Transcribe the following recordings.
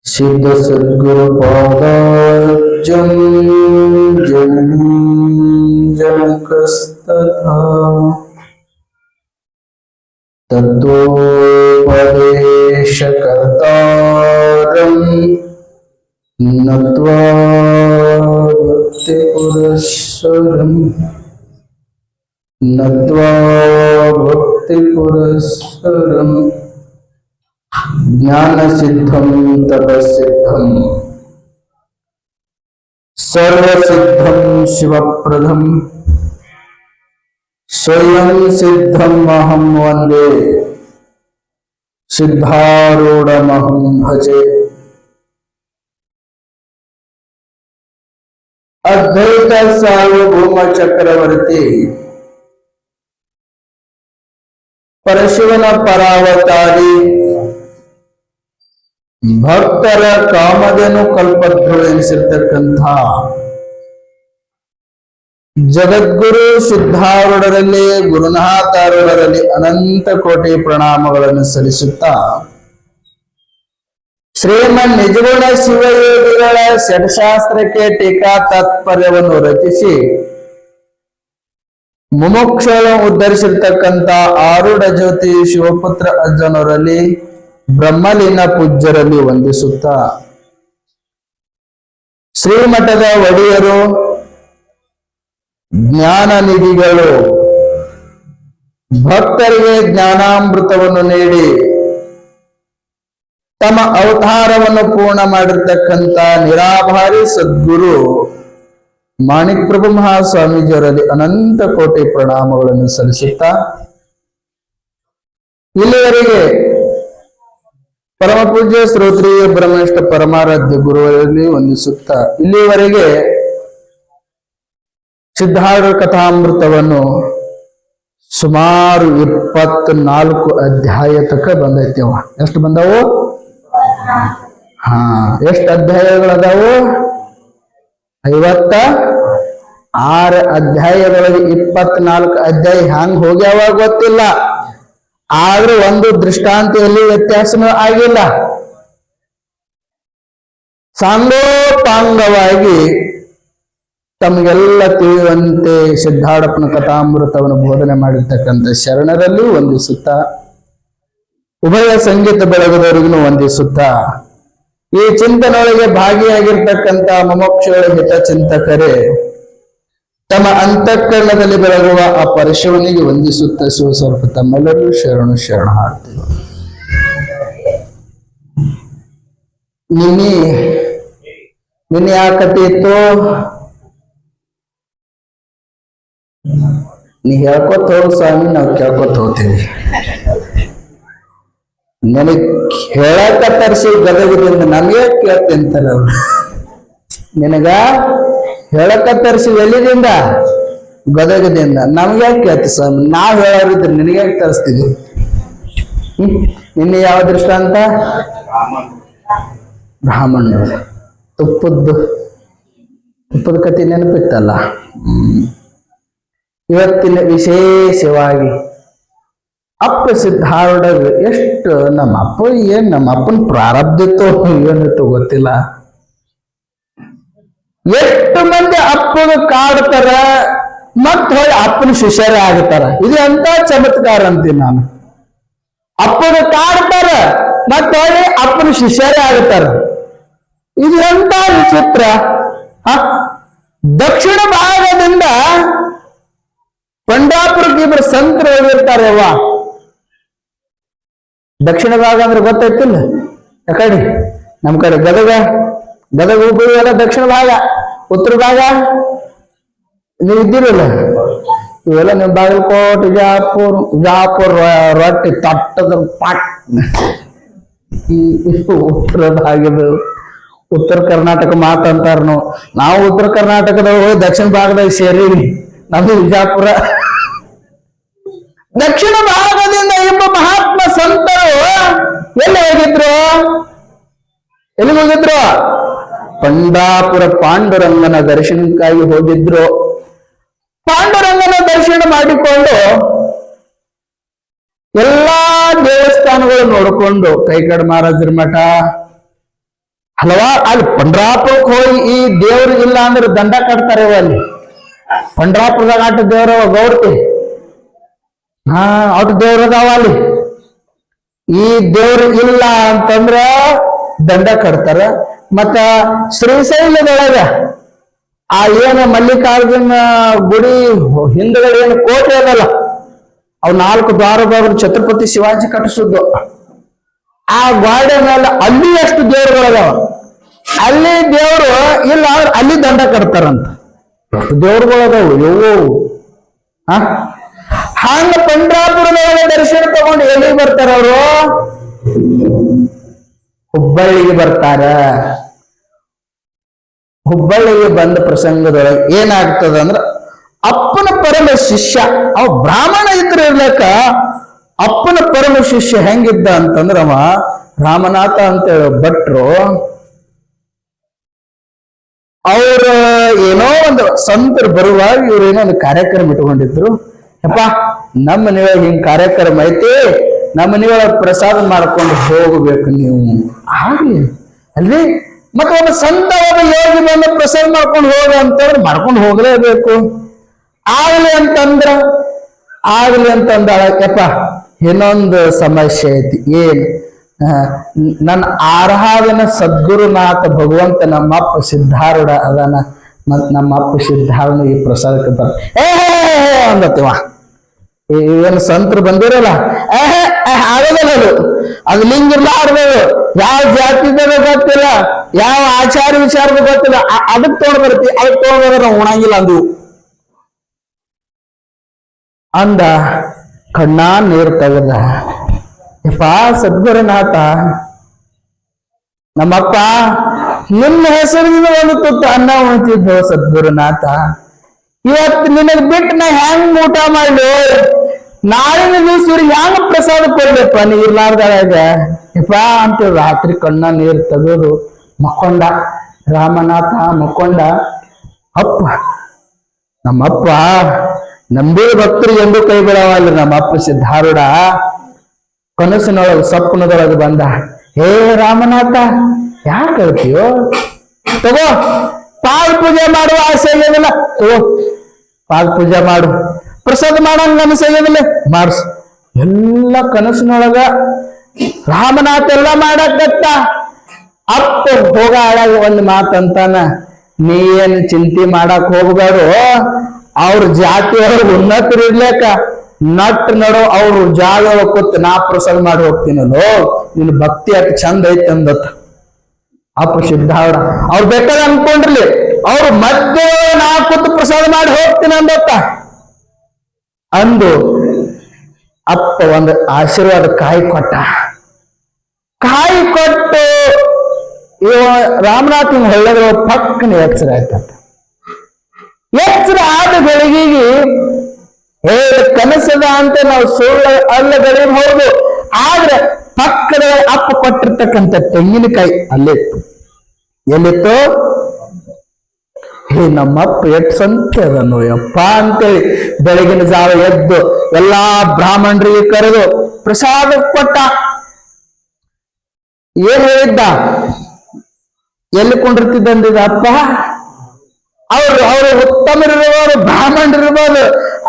सिद्ध सद्गुरु पादाब्जं जननी जनकस्तथा तत्त्वोपदेशकर्तारं नत्वा भक्तिपुरस्सरं ज्ञानसिद्धं तपसिद्धं सर्वसिद्धं शिवप्रदं स्वयं सिद्धं अहं वन्दे सिद्धारूढमहं भजे। अद्वैत सार्वभौम चक्रवर्ती ಪರಶಿವನ ಪರಾವತಾರಿ ಭಕ್ತರ ಕಾಮಧೇನು ಕಲ್ಪತರು ಎನಿಸಿರ್ತಕ್ಕಂಥ ಜಗದ್ಗುರು ಸಿದ್ಧಾರೂಢರಲ್ಲಿ ಗುರುನಾಥಾರೂಢರಲ್ಲಿ ಅನಂತ ಕೋಟಿ ಪ್ರಣಾಮಗಳನ್ನು ಸಲ್ಲಿಸುತ್ತಾ ಶ್ರೀಮನ್ ನಿಜಗುಣ ಶಿವಯೋಗಿಗಳ ಷಡ್ಶಾಸ್ತ್ರಕ್ಕೆ ಟೀಕಾ ತಾತ್ಪರ್ಯವನ್ನು ರಚಿಸಿ ಮುಮುಕ್ಷಗಳನ್ನು ಉದ್ಧರಿಸಿರ್ತಕ್ಕಂಥ ಆರೂಢ ಜ್ಯೋತಿ ಶಿವಪುತ್ರ ಅಜ್ಜನವರಲ್ಲಿ ಬ್ರಹ್ಮಲೀನ ಪೂಜ್ಯರಲ್ಲಿ ವಂದಿಸುತ್ತಾ ಶ್ರೀಮಠದ ಒಡೆಯರು ಜ್ಞಾನ ನಿಧಿಗಳು ಭಕ್ತರಿಗೆ ಜ್ಞಾನಾಮೃತವನ್ನು ನೀಡಿ ತಮ್ಮ ಅವತಾರವನ್ನು ಪೂರ್ಣ ಮಾಡಿರ್ತಕ್ಕಂಥ ನಿರಾಭಾರಿ ಸದ್ಗುರು ಮಾಣಿಕ್ ಪ್ರಭು ಮಹಾಸ್ವಾಮೀಜಿಯವರಲ್ಲಿ ಅನಂತ ಕೋಟಿ ಪ್ರಣಾಮಗಳನ್ನು ಸಲ್ಲಿಸುತ್ತಾ ಇಲ್ಲಿವರೆಗೆ ಪರಮ ಪೂಜ್ಯ ಶ್ರೋತ್ರಿಯ ಬ್ರಹ್ಮನಿಷ್ಠ ಪರಮಾರಾಧ್ಯ ಗುರುವರಲ್ಲಿ ವಂದಿಸುತ್ತಾ ಇಲ್ಲಿವರೆಗೆ ಸಿದ್ಧಾರೂಢ ಕಥಾಮೃತವನ್ನು ಸುಮಾರು 24 ಅಧ್ಯಾಯ ತನಕ ಬಂದೈತಿವ. ಎಷ್ಟು ಬಂದವು? ಎಷ್ಟು ಅಧ್ಯಾಯಗಳದಾವು? 56 ಅಧ್ಯಾಯಗಳಿಗೆ 24 ಅಧ್ಯಾಯ ಹ್ಯಾಂಗ್ ಹೋಗ್ಯಾವ ಗೊತ್ತಿಲ್ಲ. ಆದ್ರೂ ಒಂದು ದೃಷ್ಟಾಂತಿಯಲ್ಲಿ ವ್ಯತ್ಯಾಸನೂ ಆಗಿಲ್ಲ. ಸಾಂಗೋಪಾಂಗವಾಗಿ ತಮಗೆಲ್ಲ ತಿಳಿಯುವಂತೆ ಸಿದ್ಧಾರೂಢಪ್ಪನ ಕಥಾಮೃತವನ್ನು ಬೋಧನೆ ಮಾಡಿರ್ತಕ್ಕಂಥ ಶರಣರಲ್ಲಿ ವಂದಿಸುತ್ತಾ ಉಭಯ ಸಂಗೀತ ಬೆಳಗದವರಿಗೂ ವಂದಿಸುತ್ತಾ ಈ ಚಿಂತನೊಳಗೆ ಭಾಗಿಯಾಗಿರ್ತಕ್ಕಂಥ ಮುಮುಕ್ಷುಗಳ ಹಿತಚಿಂತಕರೇ ತಮ್ಮ ಅಂತಃಕರಣದಲ್ಲಿ ಬೆಳಗುವ ಆ ಪರಶಿವನಿಗೆ ವಂದಿಸುತ್ತ ಶಿವ ಸ್ವಲ್ಪ ತಮ್ಮೆಲ್ಲರೂ ಶರಣಾರ್ಥಿಗಳು. ನಿನ್ನೆ ಆ ಕಥೆ ಇತ್ತು, ನೀ ಹೇಳ್ಕೊತ ಹೋಗು ಸ್ವಾಮಿ, ನಾವು ಕೇಳ್ಕೊತ ಹೋಗ್ತೀವಿ. ನನಗ್ ಹೇಳಕ ತರಿಸಿ ಗದಗದಿಂದ ನಮಗೆ ಕೇಳ್ತಿಂತಾರ ಅವ್ರು. ನಿನಗ ಹೇಳಕ ತರಿಸಿ ಎಲ್ಲಿದಿಂದ? ಗದಗದಿಂದ. ನಮ್ಗೆ ಕೇಳ್ತಿ ಸ್ವಾಮಿ, ನಾವ್ ಹೇಳೋರಿದ್ರೆ ನಿನಗೆ ತರಿಸ್ತೀವಿ. ನಿನ್ನೆ ಯಾವ ದೃಷ್ಟಾಂತ? ಬ್ರಾಹ್ಮಣರು ತುಪ್ಪದ ಕಥೆ ನೆನಪಿತ್ತಲ್ಲ. ಇವತ್ತಿನ ವಿಶೇಷವಾಗಿ ಅಪ್ಪ ಸಿದ್ಧಾರೂಢರು ಎಷ್ಟು ನಮ್ಮ ಅಪ್ಪ ನಮ್ಮ ಅಪ್ಪನ ಪ್ರಾರಬ್ಧ ಇತ್ತು ಏನಿತ್ತು ಗೊತ್ತಿಲ್ಲ. ಎಷ್ಟು ಮಂದಿ ಅಪ್ಪನ ಕಾಡ್ತಾರ ಮತ್ ಹೊಳ್ಳಿ ಅಪ್ಪನ ಶಿಷ್ಯರೇ ಆಗ್ತಾರ. ಇದು ಎಂತ ಚಮತ್ಕಾರ ಅಂತೀನಿ ನಾನು. ಅಪ್ಪನ ಕಾಡ್ತಾರ ಮತ್ ಹೊಳ್ಳಿ ಅಪ್ಪನ ಶಿಷ್ಯರೇ ಆಗ್ತಾರ. ಇದು ಎಂತ ವಿಚಿತ್ರ. ದಕ್ಷಿಣ ಭಾಗದಿಂದ ಪಂಡಾಪುರಕ್ಕೆ ಇಬ್ಬರು ಸಂತರು ಹೋಗಿರ್ತಾರೆ. ದಕ್ಷಿಣ ಭಾಗ ಅಂದ್ರೆ ಗೊತ್ತಾಯ್ತಿಲ್ಲ? ಯಾಕಡೆ ನಮ್ ಕಡೆ ಗದಗ ಹುಬ್ಬಳ್ಳಿ ಎಲ್ಲ ದಕ್ಷಿಣ ಭಾಗ. ಉತ್ತರ ಭಾಗ ನೀವು ಇದ್ದೀರಲ್ಲ, ಇವೆಲ್ಲ ನಿಮ್ ಬಾಗಲಕೋಟೆ, ವಿಜಾಪುರ ರೊಟ್ಟಿ ತಟ್ಟದ ಪಾಟ್. ಉತ್ತರ ಭಾಗದ ಉತ್ತರ ಕರ್ನಾಟಕ ಮಾತಂತಾರ. ನಾವು ಉತ್ತರ ಕರ್ನಾಟಕದವರು ದಕ್ಷಿಣ ಭಾಗದಾಗ ಸೇರೀವಿ. ನಮ್ದು ವಿಜಾಪುರ. ದಕ್ಷಿಣ ಭಾಗದಿಂದ ಎಂಬ ಮಹಾತ್ಮ ಸಂತರು ಎಲ್ಲಿ ಹೋಗಿದ್ರು? ಪಂಡಾಪುರ ಪಾಂಡುರಂಗನ ದರ್ಶನಕ್ಕಾಗಿ ಹೋಗಿದ್ರು. ಪಾಂಡುರಂಗನ ದರ್ಶನ ಮಾಡಿಕೊಂಡು ದೇವಸ್ಥಾನಗಳು ನೋಡ್ಕೊಂಡು ಕೈಕಡ್ ಮಹಾರಾಜರ ಮಠ ಹಲವಾರು ಅಲ್ಲಿ ಪಂಡ್ರಾಪುರಕ್ಕೆ ಹೋಗಿ ಈ ದೇವ್ರು ಇಲ್ಲ ಅಂದ್ರೆ ದಂಡ ಕಟ್ತಾರೆ ಅಲ್ಲಿ ಪಂಡ್ರಾಪುರದಾಗ ಆಟ ದೇವ್ರ ಗೌಡ್ತಿ ಅಟ್ ದೇವ್ರ ಅದಾವ ಅಲ್ಲಿ ಈ ದೇವ್ರು ಇಲ್ಲ ಅಂತಂದ್ರ ದಂಡ ಕಟ್ತಾರ ಮತ್ತ ಶ್ರೀಶೈಲದೊಳಗ ಆ ಏನು ಮಲ್ಲಿಕಾರ್ಜುನ ಗುಡಿ ಹಿಂದ್ಗಡೆ ಏನು ಕೋಟೆ ಅದಲ್ಲ ಅವ್ 4 ದ್ವಾರದವ್ರು ಛತ್ರಪತಿ ಶಿವಾಜಿ ಕಟ್ಟಿಸಿದ್ದು ಆ ಗೋಡೆ ಮೇಲೆ ಅಲ್ಲಿ ಎಷ್ಟು ದೇವ್ರುಗಳದಾವ ಅಲ್ಲಿ ದೇವ್ರು ಇಲ್ಲ ಅವ್ರು ಅಲ್ಲಿ ದಂಡ ಕಟ್ತಾರಂತ ಎಷ್ಟು ದೇವ್ರುಗಳದಾವು ಎವು ಹಂಗ ಪಂಡ್ರಾಪುರದೊಳಗೆ ದರ್ಶನ ತಗೊಂಡು ಎಲ್ಲಿಗೆ ಬರ್ತಾರ ಅವರು ಹುಬ್ಬಳ್ಳಿಗೆ ಬರ್ತಾರ ಹುಬ್ಬಳ್ಳಿಗೆ ಬಂದ ಪ್ರಸಂಗದೊಳಗೆ ಏನಾಗ್ತದ ಅಂದ್ರ ಅಪ್ಪನ ಪರಮ ಶಿಷ್ಯ ಅವ ಬ್ರಾಹ್ಮಣ ಇದ್ರ ಇರ್ಲಕ್ಕ ಅಪ್ಪನ ಪರಮ ಶಿಷ್ಯ ಹೆಂಗಿದ್ದ ಅಂತಂದ್ರ ಅವ ರಾಮನಾಥ ಅಂತ ಭಟ್ರು ಅವ್ರ ಏನೋ ಒಂದು ಸಂತರು ಬರುವಾಗ ಇವ್ರೇನೋ ಒಂದು ಕಾರ್ಯಕ್ರಮ ಇಟ್ಕೊಂಡಿದ್ರು ಯಪ್ಪ ನಮ್ಮ ಮನೆಯೊಳಗೆ ಹಿಂಗ್ ಕಾರ್ಯಕ್ರಮ ಐತಿ ನಮ್ಮ ಮನೆಯೊಳಗೆ ಪ್ರಸಾದ ಮಾಡ್ಕೊಂಡು ಹೋಗ್ಬೇಕು ನೀವು ಆಗ್ಲಿ ಅಲ್ಲಿ ಮತ್ತೆ ಒಬ್ಬ ಸಂತ ಒಬ್ಬ ಯೋಗಿ ಬಂದು ಪ್ರಸಾದ ಮಾಡ್ಕೊಂಡು ಹೋಗ ಅಂತಂದ್ರೆ ಮಾಡ್ಕೊಂಡು ಹೋಗ್ಲೇಬೇಕು ಆಗ್ಲಿ ಅಂತಂದಾಳ ಯಪ್ಪ ಇನ್ನೊಂದು ಸಮಸ್ಯೆ ಐತಿ ಏನ್ ನನ್ನ ಆರಾಧನ ಸದ್ಗುರುನಾಥ ಭಗವಂತ ನಮ್ಮಪ್ಪ ಸಿದ್ಧಾರೂಢ ಅದಾನ ಮತ್ ನಮ್ಮಪ್ಪ ಸಿದ್ಧಾರೂಢ ಈ ಪ್ರಸಾದಕ್ಕೆ ಬರ ಅಂದತಿವ ಏನು ಸಂತರು ಬಂದಿರಲ್ಲ ಆಗೋದಿಲ್ಲ ಅದು ಲಿಂಗಿರ್ಲಾರ್ದು ಯಾವ ಜಾತಿದ ಗೊತ್ತಿಲ್ಲ ಯಾವ ಆಚಾರ ವಿಚಾರದ ಗೊತ್ತಿಲ್ಲ ಅದಕ್ಕೆ ತಗೊಂಡ್ ಬರ್ತಿ ಅದಕ್ಕೆ ತಗೊಂಡ್ರೆ ನಾವು ಉಣಂಗಿಲ್ಲ ಅಂದ್ವು ಅಂದ ಕಣ್ಣಾ ನೀರು ತೆಗೆದ ಯಪ್ಪ ಸದ್ಗುರುನಾಥ ನಮ್ಮಪ್ಪ ನಿಮ್ಮ ಹೆಸರಿನಿಂದ ಒಂದು ತುತ್ತು ಅನ್ನ ಉಣ್ತಿದ್ದು ಸದ್ಗುರುನಾಥ ಇವತ್ತು ನಿನಗ್ ಬಿಟ್ಟು ನಾ ಹೆಂಗ್ ಊಟ ಮಾಡ್ಲಿ ನಾಳಿನ ದಿವ್ಸ ಹೆಂಗ್ ಪ್ರಸಾದ ಕೊಡ್ಬೇಕ ನೀ ಇರ್ಲಾರ್ದಾಗ ಯಪ್ಪ ಅಂತ ರಾತ್ರಿ ಕಣ್ಣ ನೀರು ತೆಗೆದು ಮಕ್ಕೊಂಡ ರಾಮನಾಥ ಮಕ್ಕೊಂಡ ಅಪ್ಪ ನಮ್ಮಪ್ಪ ನಂಬಿದ ಭಕ್ತರಿಗೆ ಎಂದು ಕೈ ಬಿಡವಲ್ಲ ನಮ್ಮಪ್ಪ ಸಿದ್ಧಾರೂಢ ಕನಸಿನೊಳಗೆ ಸಪ್ಪನದೊಳಗೆ ಬಂದ ಹೇ ರಾಮನಾಥ ಯಾಕೆ ಹೇಳ್ತೀಯೋ ತಗೋ ಪಾಲ್ ಪೂಜೆ ಮಾಡುವ ಆಸೆ ಆಗ್ಯದಿಲ್ಲ ತಗೋ ಪಾಲ್ ಪೂಜೆ ಮಾಡು ಪ್ರಸಾದ ಮಾಡಂಗ ಮನಸ್ಸು ಆಗ್ಯದಿಲ್ಲ ಮಾಡ್ಸು ಎಲ್ಲ ಕನಸಿನೊಳಗ ರಾಮನಾಥ ಎಲ್ಲ ಮಾಡಕತ್ತ ಅಪ್ಪ ಹೋಗ ಹಾಳಾಗ ಒಂದು ಮಾತಂತಾನ ನೀ ಏನ್ ಚಿಂತೆ ಮಾಡಕ್ ಹೋಗ್ಬೇಡು ಅವ್ರ ಜಾತಿಯವ್ರಿಗೆ ಉನ್ನತರು ಇರ್ಲೇಕ ನಟ್ ನಡು ಅವ್ರು ಜಾಗ ಕೂತ್ ನಾ ಪ್ರಸಾದ ಮಾಡಿ ಹೋಗ್ತೀನಲ್ಲೋ ನಿನ್ ಭಕ್ತಿ ಅಟ್ ಚಂದ ಐತಿ ಅಂದತ್ತ ಅಪ್ಪ ಸಿದ್ಧಾರೂಢ ಅವ್ರು ಬೇಕಾದ್ರೆ ಅನ್ಕೊಂಡ್ರಿ ಅವ್ರು ಮತ್ತೆ ನಾ ಕೂತ್ ಪ್ರಸಾದ ಮಾಡಿ ಹೋಗ್ತೀನಿ ಅಂದತ್ತ ಅಂದು ಅಪ್ಪ ಒಂದು ಆಶೀರ್ವಾದ ಕಾಯಿ ಕೊಟ್ಟು ಇವ ರಾಮನಾಥ್ ಹೊಳ್ಳದ್ರ ಪಕ್ಕನ ಎಚ್ಚರ ಆಯ್ತಂತ ಎಚ್ಚರ ಆದ ಬೆಳಗಿಗೆ ಕನಸದ ಅಂತ ನಾವು ಸುಳ್ಳು ಅಲ್ಲ ಬೆಳೆಯಬಹುದು ಆದ್ರೆ ಪಕ್ಕದ ಅಪ್ಪ ಕೊಟ್ಟಿರ್ತಕ್ಕಂಥ ತೆಂಗಿನಕಾಯಿ ಅಲ್ಲಿತ್ತು ಎಲ್ಲಿತ್ತು ನಮ್ಮಪ್ಪ ಎಟ್ ಸಂತೆ ಅದನ್ನು ಯಪ್ಪ ಅಂತೇಳಿ ಬೆಳಗಿನ ಜಾವ ಎದ್ದು ಎಲ್ಲಾ ಬ್ರಾಹ್ಮಣರಿಗೆ ಕರೆದು ಪ್ರಸಾದ ಕೊಟ್ಟ ಏನ್ ಹೇಳಿದ್ದ ಎಲ್ಲಿ ಕೊಂಡಿರ್ತಿದ್ದಂದಿದ ಅಪ್ಪ ಅವರು ಉತ್ತಮರಿರ್ಬೋದು ಬ್ರಾಹ್ಮಣರಿರ್ಬೋದು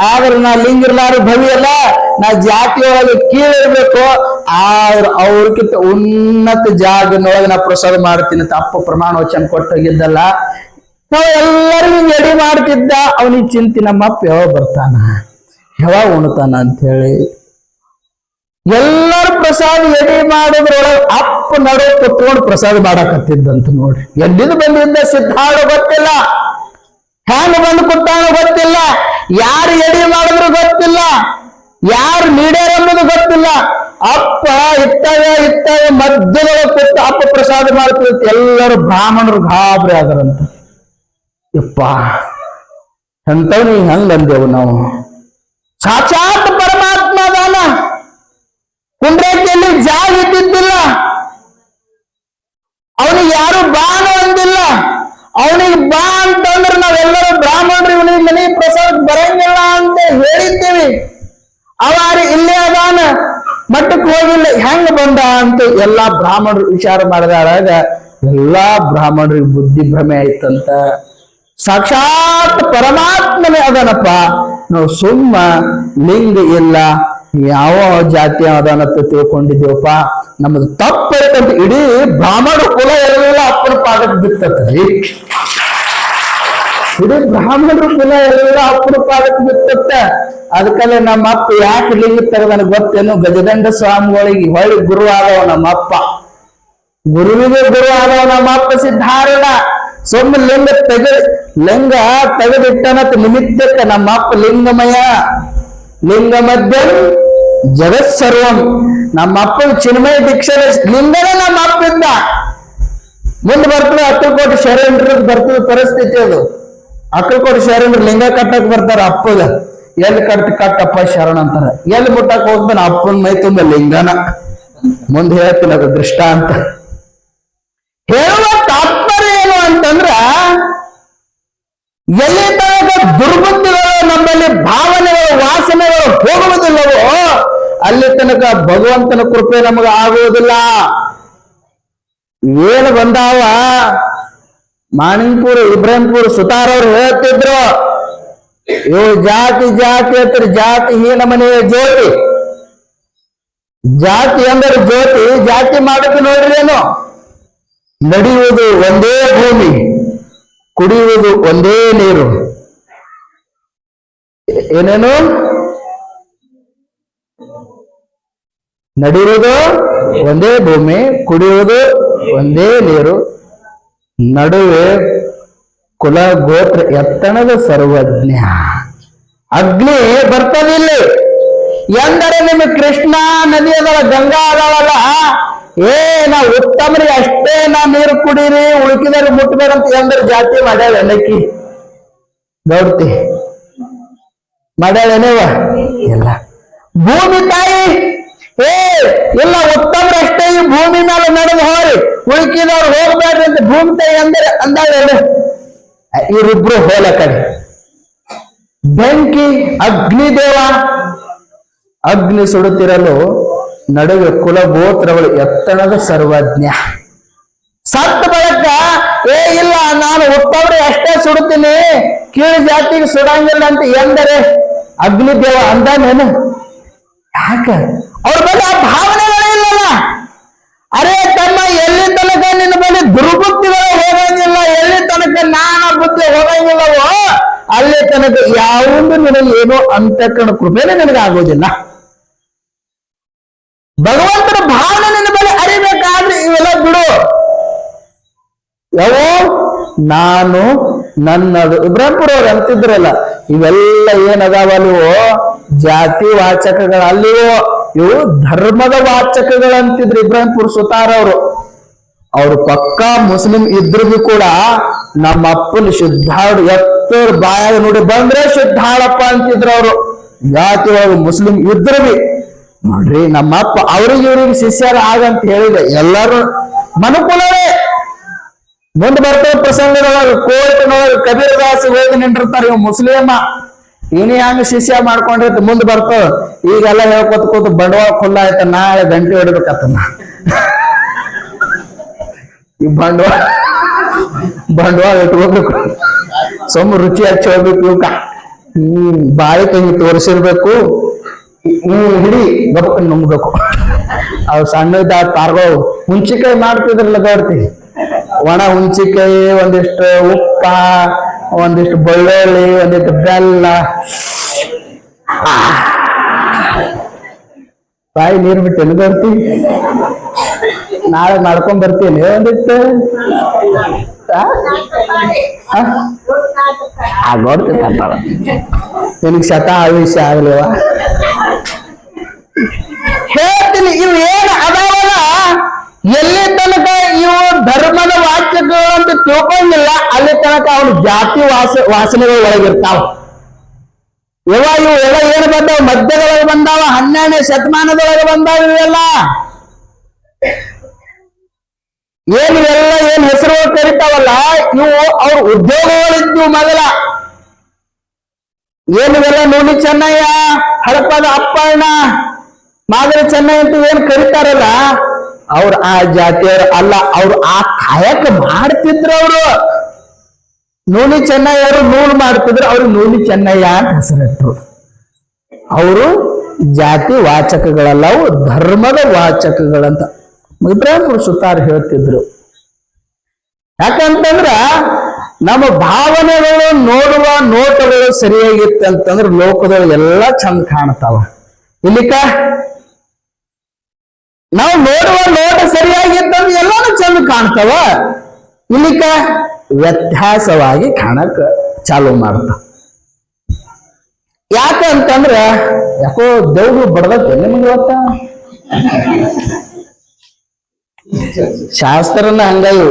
ಆದ್ರೆ ನಾ ಲಿಂಗಿರ್ಲಾರು ಭವಿ ಅಲ್ಲ ನಾ ಜಾತಿಯೊಳಗೆ ಕೀಳಿರ್ಬೇಕು ಆದ್ರೆ ಅವ್ರಕ್ಕಿಂತ ಉನ್ನತ ಜಾಗನೊಳಗೆ ನಾ ಪ್ರಸಾದ ಮಾಡ್ತೀನಿ ಅಂತ ಅಪ್ಪ ಪ್ರಮಾಣ ವಚನ ಕೊಟ್ಟೋಗಿದ್ದಲ್ಲ ನಾವು ಎಲ್ಲರಿಗೂ ಎಡಿ ಮಾಡ್ತಿದ್ದ ಅವನಿಗೆ ಚಿಂತೆ ನಮ್ಮಪ್ಪ ಯಾವಾಗ ಬರ್ತಾನ ಯಾವಾಗ ಉಣ್ತಾನ ಅಂತ ಹೇಳಿ ಎಲ್ಲರೂ ಪ್ರಸಾದ ಎಡಿ ಮಾಡಿದ್ರೊಳಗೆ ಅಪ್ಪ ನಡು ಕುತ್ಕೊಂಡು ಪ್ರಸಾದ ಮಾಡಕತ್ತಿದ್ದಂತ ನೋಡ್ರಿ ಎಲ್ಲಿದು ಬಂದಿದ್ದ ಸಿದ್ಧಾರೂಢ ಗೊತ್ತಿಲ್ಲ ಹ್ಯಾಂಗ ಬಂದು ಕೂತಾನೋ ಗೊತ್ತಿಲ್ಲ ಯಾರು ಎಡಿ ಮಾಡಿದ್ರು ಗೊತ್ತಿಲ್ಲ ಯಾರು ನೀಡ್ಯಾರ ಅನ್ನೋದು ಗೊತ್ತಿಲ್ಲ ಅಪ್ಪ ಇತ್ತಾಗ ಮಧ್ಯದೊಳಗೆ ಕೂತು ಅಪ್ಪ ಪ್ರಸಾದ ಮಾಡ್ತಿರ್ತ ಎಲ್ಲರೂ ಬ್ರಾಹ್ಮಣರು ಗಾಬರಿ ಆದರಂತ ಯಪ್ಪ ಎಂತವ್ ಹೆಂಗ್ ಅಂದೇವು ನಾವು ಸಾಕ್ಷಾತ್ ಪರಮಾತ್ಮ ಅದಾನ ಕುಂಡ್ರಕ್ಕೆಯಲ್ಲಿ ಜಾಗ ಇದ್ದಿದ್ದಿಲ್ಲ ಅವನಿಗೆ ಯಾರು ಬಾನು ಅಂದಿಲ್ಲ ಅವನಿಗೆ ಬಾ ಅಂತಂದ್ರೆ ನಾವೆಲ್ಲರೂ ಬ್ರಾಹ್ಮಣರು ಇವನಿಗೆ ಮನೆ ಪ್ರಸಾದ ಬರಂಗಿಲ್ಲ ಅಂತ ಹೇಳಿದ್ದೀವಿ ಅವಾರಿ ಇಲ್ಲೇ ಅದಾನ ಮಟ್ಟಕ್ಕೆ ಹೋಗಿಲ್ಲ, ಹೆಂಗ ಬಂದ ಅಂತ ಎಲ್ಲಾ ಬ್ರಾಹ್ಮಣರು ವಿಚಾರ ಮಾಡಿದಾಗ ಎಲ್ಲಾ ಬ್ರಾಹ್ಮಣರಿಗೆ ಬುದ್ಧಿ ಭ್ರಮೆ ಆಯ್ತಂತ. ಸಾಕ್ಷಾತ್ ಪರಮಾತ್ಮನೇ ಅದನಪ್ಪ, ನಾವು ಸುಮ್ಮ ಲಿಂಗ ಇಲ್ಲ ಯಾವ ಜಾತಿ ಅದನ್ನತ್ತ ತಿಳ್ಕೊಂಡಿದ್ದೇವಪ್ಪ, ನಮ್ಮದು ತಪ್ಪೈತಂತ ಇಡೀ ಬ್ರಾಹ್ಮಣ ಕುಲ ಎಲ್ಲ ಅಪ್ಪನ ಪಾದಕ್ಕೆ ಬಿತ್ತತ್ರಿ. ಇಡೀ ಬ್ರಾಹ್ಮಣರು ಕುಲ ಎಲ್ಲ ಅಪ್ಪನ ಪಾದಕ್ಕೆ ಬಿತ್ತತ್ತ. ಅದಕ್ಕಲ್ಲೇ ನಮ್ಮ ಅಪ್ಪ ಯಾಕೆ ಲಿಂಗ ತೆಗೆದನ ಗೊತ್ತೇನು? ಗಜದಂಡ ಸ್ವಾಮಿಗಳಿಗೆ ಹೊಳ್ಳಿ ಗುರು ಆದವ ನಮ್ಮಪ್ಪ, ಗುರುವಿಗೆ ಗುರು ಆದವ ನಮ್ಮಪ್ಪ ಸಿದ್ಧಾರೂಢ. ಸೊಮ್ಮ ಲಿಂಗ ತೆಗೆದಿಟ್ಟನತ್ ನಿಮಿತ್ತಕ್ಕೆ ನಮ್ಮಪ್ಪ ಲಿಂಗಮಯ, ಲಿಂಗ ಮಧ್ಯಂ ಜಗತ್ ಸರ್ವಂ. ನಮ್ಮಪ್ಪ ಚಿನ್ಮಯ ದೀಕ್ಷೆ ಲಿಂಗನೇ ನಮ್ಮ ಅಪ್ಪ ಇದ್ದ. ಮುಂದೆ ಬರ್ತದೆ ಅಕ್ಕಲಕೋಟೆ ಶರಣರಿಗೆ ಬರ್ತದೆ ಪರಿಸ್ಥಿತಿ ಅದು. ಅಕ್ಕಲಕೋಟೆ ಶರಣರು ಲಿಂಗ ಕಟ್ಟಕ್ ಬರ್ತಾರ ಅಪ್ಪಗ. ಎಲ್ಲಿ ಕಟ್ಟಪ್ಪ ಶರಣ ಅಂತಾರ. ಎಲ್ಲಿ ಮುಟ್ಟಕ್ ಹೋಗ್ತಾನ ಅಪ್ಪನ ಮೈ ತುಂಬ ಲಿಂಗನ. ಮುಂದೆ ಹೇಳ್ತೀನಿ ಅದು ದೃಷ್ಟಾಂತ. ಹೇಳುವ ತಾತ್ಪರ್ಯ ಏನು ಅಂತಂದ್ರ, ಎಲ್ಲಿ ತನಕ ದುರ್ಬುದ್ಧಿಗಳು ನಮ್ಮಲ್ಲಿ ಭಾವನೆಗಳು ವಾಸನೆಗಳು ಹೋಗುವುದಿಲ್ಲವೋ ಅಲ್ಲಿ ತನಕ ಭಗವಂತನ ಕೃಪೆ ನಮಗೆ ಆಗುವುದಿಲ್ಲ. ಏನು ಬಂದಾವ ಮಾಣಿಂಪುರ ಇಬ್ರಾಹಿಂಪುರ ಸುತಾರವ್ರು ಹೇಳ್ತಿದ್ರು, ಇವು ಜಾತಿ ಜಾತಿ ಹತ್ರ ಜಾತಿ ಹೀನ ಮನೆಯ ಜ್ಯೋತಿ. ಜಾತಿ ಅಂದರೆ ಜ್ಯೋತಿ, ಜಾತಿ ಮಾಡೋದು ನೋಡ್ರೇನು? ನಡೆಯುವುದು ಒಂದೇ ಭೂಮಿ, ಕುಡಿಯುವುದು ಒಂದೇ ನೀರು. ಏನೇನು? ನಡೆಯುವುದು ಒಂದೇ ಭೂಮಿ, ಕುಡಿಯುವುದು ಒಂದೇ ನೀರು, ನಡುವೆ ಕುಲ ಗೋತ್ರ ಎತ್ತಣದ ಸರ್ವಜ್ಞ. ಅಗ್ನಿ ಬರ್ತದಿಲ್ಲ ಎಂದರೆ ನಿಮಗೆ ಕೃಷ್ಣ ನದಿ ಅದಳ, ಗಂಗಾ ಅದಳಲ್ಲ, ನಾ ಉತ್ತಮರಿಗೆ ಅಷ್ಟೇ ನಾ ನೀರು ಕುಡೀರಿ, ಉಳುಕಿದರೆ ಮುಟ್ಬೇಕಂತ ಎಂದ್ರೆ ಜಾತಿ ಮಾಡ್ಯಾಳ ಅನ್ನಕ್ಕಿ ಗೌಡ್ತಿ ಮಾಡ್ಯಾಳೇನವ ಇಲ್ಲ. ಭೂಮಿ ತಾಯಿ ಇಲ್ಲ ಉತ್ತಮರು ಅಷ್ಟೇ ಈ ಭೂಮಿ ಮೇಲೆ ನಡೆದು ಹೋರಿ, ಉಳುಕಿದವ್ರು ಹೋಗ್ಬೇಡ್ರಿ ಅಂತ ಭೂಮಿ ತಾಯಿ ಅಂದರೆ ಅಂದಾಳ. ಇವರಿಬ್ರು ಹೋಲ ಕಡೆ. ಬೆಂಕಿ ಅಗ್ನಿದೇವ, ಅಗ್ನಿ ಸುಡುತ್ತಿರಲು ನಡುವೆ ಕುಲಗೋತ್ರಗಳು ಎತ್ತಣದ ಸರ್ವಜ್ಞ. ಸತ್ತ ಬಳಿಕ ಇಲ್ಲ ನಾನು ಉತ್ತಮರು ಅಷ್ಟೇ ಸುಡುತ್ತೀನಿ, ಕೀಳು ಜಾತಿಗೆ ಸುಡಂಗಿಲ್ಲ ಅಂತ ಎಂದರೆ ಅಗ್ನಿದೇವ ಅಂದಾನೇನು? ಯಾಕ ಅವ್ರ ಬಗ್ಗೆ ಆ ಭಾವನೆಗಳೇ ಇಲ್ಲಲ್ಲ. ಅರೇ ತಮ್ಮ, ಎಲ್ಲಿ ತನಕ ನಿನ್ನ ಬಳಿ ದುರ್ಬುದ್ಧಿಗಳು ಹೋಗಂಗಿಲ್ಲ, ಎಲ್ಲಿ ತನಕ ನಾನ ಬುದ್ಧಿ ಹೋಗಂಗಿಲ್ಲವೋ ಅಲ್ಲಿ ತನಕ ಯಾವುದು ನಿನಗೆ ಏನೋ ಅಂತಕ್ಕಣ ಕೃಪೆನೇ ನಿನಗೆ ಆಗೋದಿಲ್ಲ. ಭಗವಂತನ ಭಾವನೆ ನಿನ್ನ ಬಳಿ ಅರಿಬೇಕಾದ್ರೆ ಇವೆಲ್ಲ ಬಿಡು. ಯಾವ ನಾನು ನನ್ನದು ಇಬ್ರಾಹಿಂಪುರ ಅವ್ರು ಅಂತಿದ್ರಲ್ಲ, ಇವೆಲ್ಲ ಏನದಾವಲ್ಲಿವೋ ಜಾತಿ ವಾಚಕಗಳಲ್ಲಿವೋ, ಇವು ಧರ್ಮದ ವಾಚಕಗಳಂತಿದ್ರು ಇಬ್ರಾಹಿಂಪುರ ಸುತಾರವ್ರು. ಅವ್ರು ಪಕ್ಕಾ ಮುಸ್ಲಿಂ ಇದ್ರು ಕೂಡ ನಮ್ಮ ಅಪ್ಪನ ಶುದ್ಧಾಳು ಎತ್ತರ ಬಾಯಾಗ ನೋಡಿ ಬಂದ್ರೆ ಶುದ್ಧಾಳಪ್ಪ ಅಂತಿದ್ರು ಅವರು. ಜಾತಿ ಒಳಗೆ ಮುಸ್ಲಿಂ ಇದ್ರು ನೋಡ್ರಿ, ನಮ್ಮಪ್ಪ ಅವ್ರಿಗೆ ಇವ್ರಿಗೆ ಶಿಷ್ಯರ ಆಗಂತ ಹೇಳಿದೆ. ಎಲ್ಲರೂ ಮನುಕುಲವೇ. ಮುಂದೆ ಬರ್ತವೆ ಪ್ರಸಂಗದೊಳಗೆ ಕೋರ್ಟ್ನೊಳಗೆ ಕಬೀರದಾಸ್ ಹೋಗಿ ನಿಂಡಿರ್ತಾರೆ, ಇವ್ ಮುಸ್ಲಿಮ ಇನಿ ಹಂಗ ಶಿಷ್ಯ ಮಾಡ್ಕೊಂಡಿರ್ತ. ಮುಂದೆ ಬರ್ತವ ಈಗೆಲ್ಲ ಹೇಳ್ಕೊತ ಕೂತ ಬಂಡವಾಳ ಖುಲ್ಲ ಆಯ್ತ, ನಾಳೆ ಗಂಟೆ ಹೊಡಿಬೇಕತ್ತ. ಈ ಬಂಡವಾಳ ಇಟ್ಕೋಬೇಕು, ಸೊಮ್ಮ ರುಚಿ ಹಚ್ಚಿ ಹೋಗ್ಬೇಕು. ಇವಕ್ಕ ಬಾಯಿ ಕೈ ತೋರಿಸಿರ್ಬೇಕು, ಹಿಡಿ ಗಬಕ್ ನುಂಗ್ಬೇಕು. ಅವ್ ಸಣ್ಣದ ತಾರ್ಗೋ ಹುಂಚಿಕಾಯಿ ಮಾಡ್ತಿದ್ರಲ್ಲ ಗೌಡ್ತಿ, ಒಣ ಹುಂಚಿಕಾಯಿ, ಒಂದಿಷ್ಟು ಉಪ್ಪ, ಒಂದಿಷ್ಟು ಬೆಳ್ಳುಳ್ಳಿ, ಒಂದಿಷ್ಟು ಬೆಲ್ಲ, ಬಾಯಿ ನೀರು ಬಿಟ್ಟು ಗೌಡ್ತಿ. ನಾಳೆ ಮಾಡ್ಕೊಂಡ್ ಬರ್ತೀನಿ ಒಂದಿಟ್ಟು ನೋಡ್ತಿರ್ತಾರ. ನಿನಗ್ ಶತ ಆಯುಷ್ಯ ಆಗ್ಲಿವ ಹೇಳ್ತೀನಿ. ಇವು ಏನು ಅದಾವಲ್ಲ, ಎಲ್ಲಿ ತನಕ ಇವು ಧರ್ಮದ ವಾಚಕಗಳು ಅಂತ ತಿಳ್ಕೊಂಡಿಲ್ಲ ಅಲ್ಲಿ ತನಕ ಅವನು ಜಾತಿ ವಾಸನೆಗಳು ಒಳಗಿರ್ತಾವ. ಇವು ಎಲ್ಲ ಏನು ಬಂದಾವ? ಮಧ್ಯದೊಳಗೆ ಬಂದಾವ, 12ನೇ ಶತಮಾನದೊಳಗೆ ಬಂದಾವ. ಇವೆಲ್ಲ ಏನ್ ಹೆಸರುಗಳು ಕರಿತಾವಲ್ಲ, ಇವು ಅವ್ರ ಉದ್ಯೋಗಗಳಿದ್ವು ಮೊದಲ. ಏನಿವೆಲ್ಲ ನೋಡಿ ಚೆನ್ನಯ್ಯ, ಹಡಪದ ಅಪ್ಪಣ್ಣ, ಮಾದರಿ ಚೆನ್ನ ಅಂತ ಏನ್ ಕರೀತಾರಲ್ಲ ಅವ್ರು ಆ ಜಾತಿಯವರು ಅಲ್ಲ, ಅವ್ರು ಆ ಕಾಯಕ ಮಾಡ್ತಿದ್ರು. ಅವರು ನೂಲಿ ಚೆನ್ನಯ್ಯವರು ನೂಲು ಮಾಡ್ತಿದ್ರು, ಅವ್ರು ನೂಲಿ ಚೆನ್ನಯ್ಯ ಅಂತ ಹೆಸರಿಟ್ರು. ಅವರು ಜಾತಿ ವಾಚಕಗಳಲ್ಲ, ಅವು ಧರ್ಮದ ವಾಚಕಗಳಂತ ಇಬ್ರಾಹಿಂ ಸುತಾರ್ ಹೇಳ್ತಿದ್ರು. ಯಾಕಂತಂದ್ರ ನಮ್ಮ ಭಾವನೆಗಳು ನೋಡುವ ನೋಟಗಳು ಸರಿಯಾಗಿತ್ತಂತಂದ್ರೆ ಲೋಕದೊಳಗೆ ಎಲ್ಲ ಚಂದ ಕಾಣ್ತಾವ. ಇಲ್ಲಿಕ ನಾವು ನೋಡುವ ನೋಟ ಸರಿಯಾಗಿತ್ತಂದ್ರೆ ಎಲ್ಲಾನು ಚಂದ ಕಾಣ್ತಾವ. ಇಲ್ಲಿಕ ವ್ಯತ್ಯಾಸವಾಗಿ ಕಾಣಕ್ ಚಾಲು ಮಾಡ್ತಾವ. ಯಾಕಂತಂದ್ರ ಯಾಕೋ ದೇವ್ರು ಬಡದತ್ತೆ ನಿಮ್ಗೆ ಇವತ್ತ ಶಾಸ್ತ್ರನ ಹಂಗಾಯು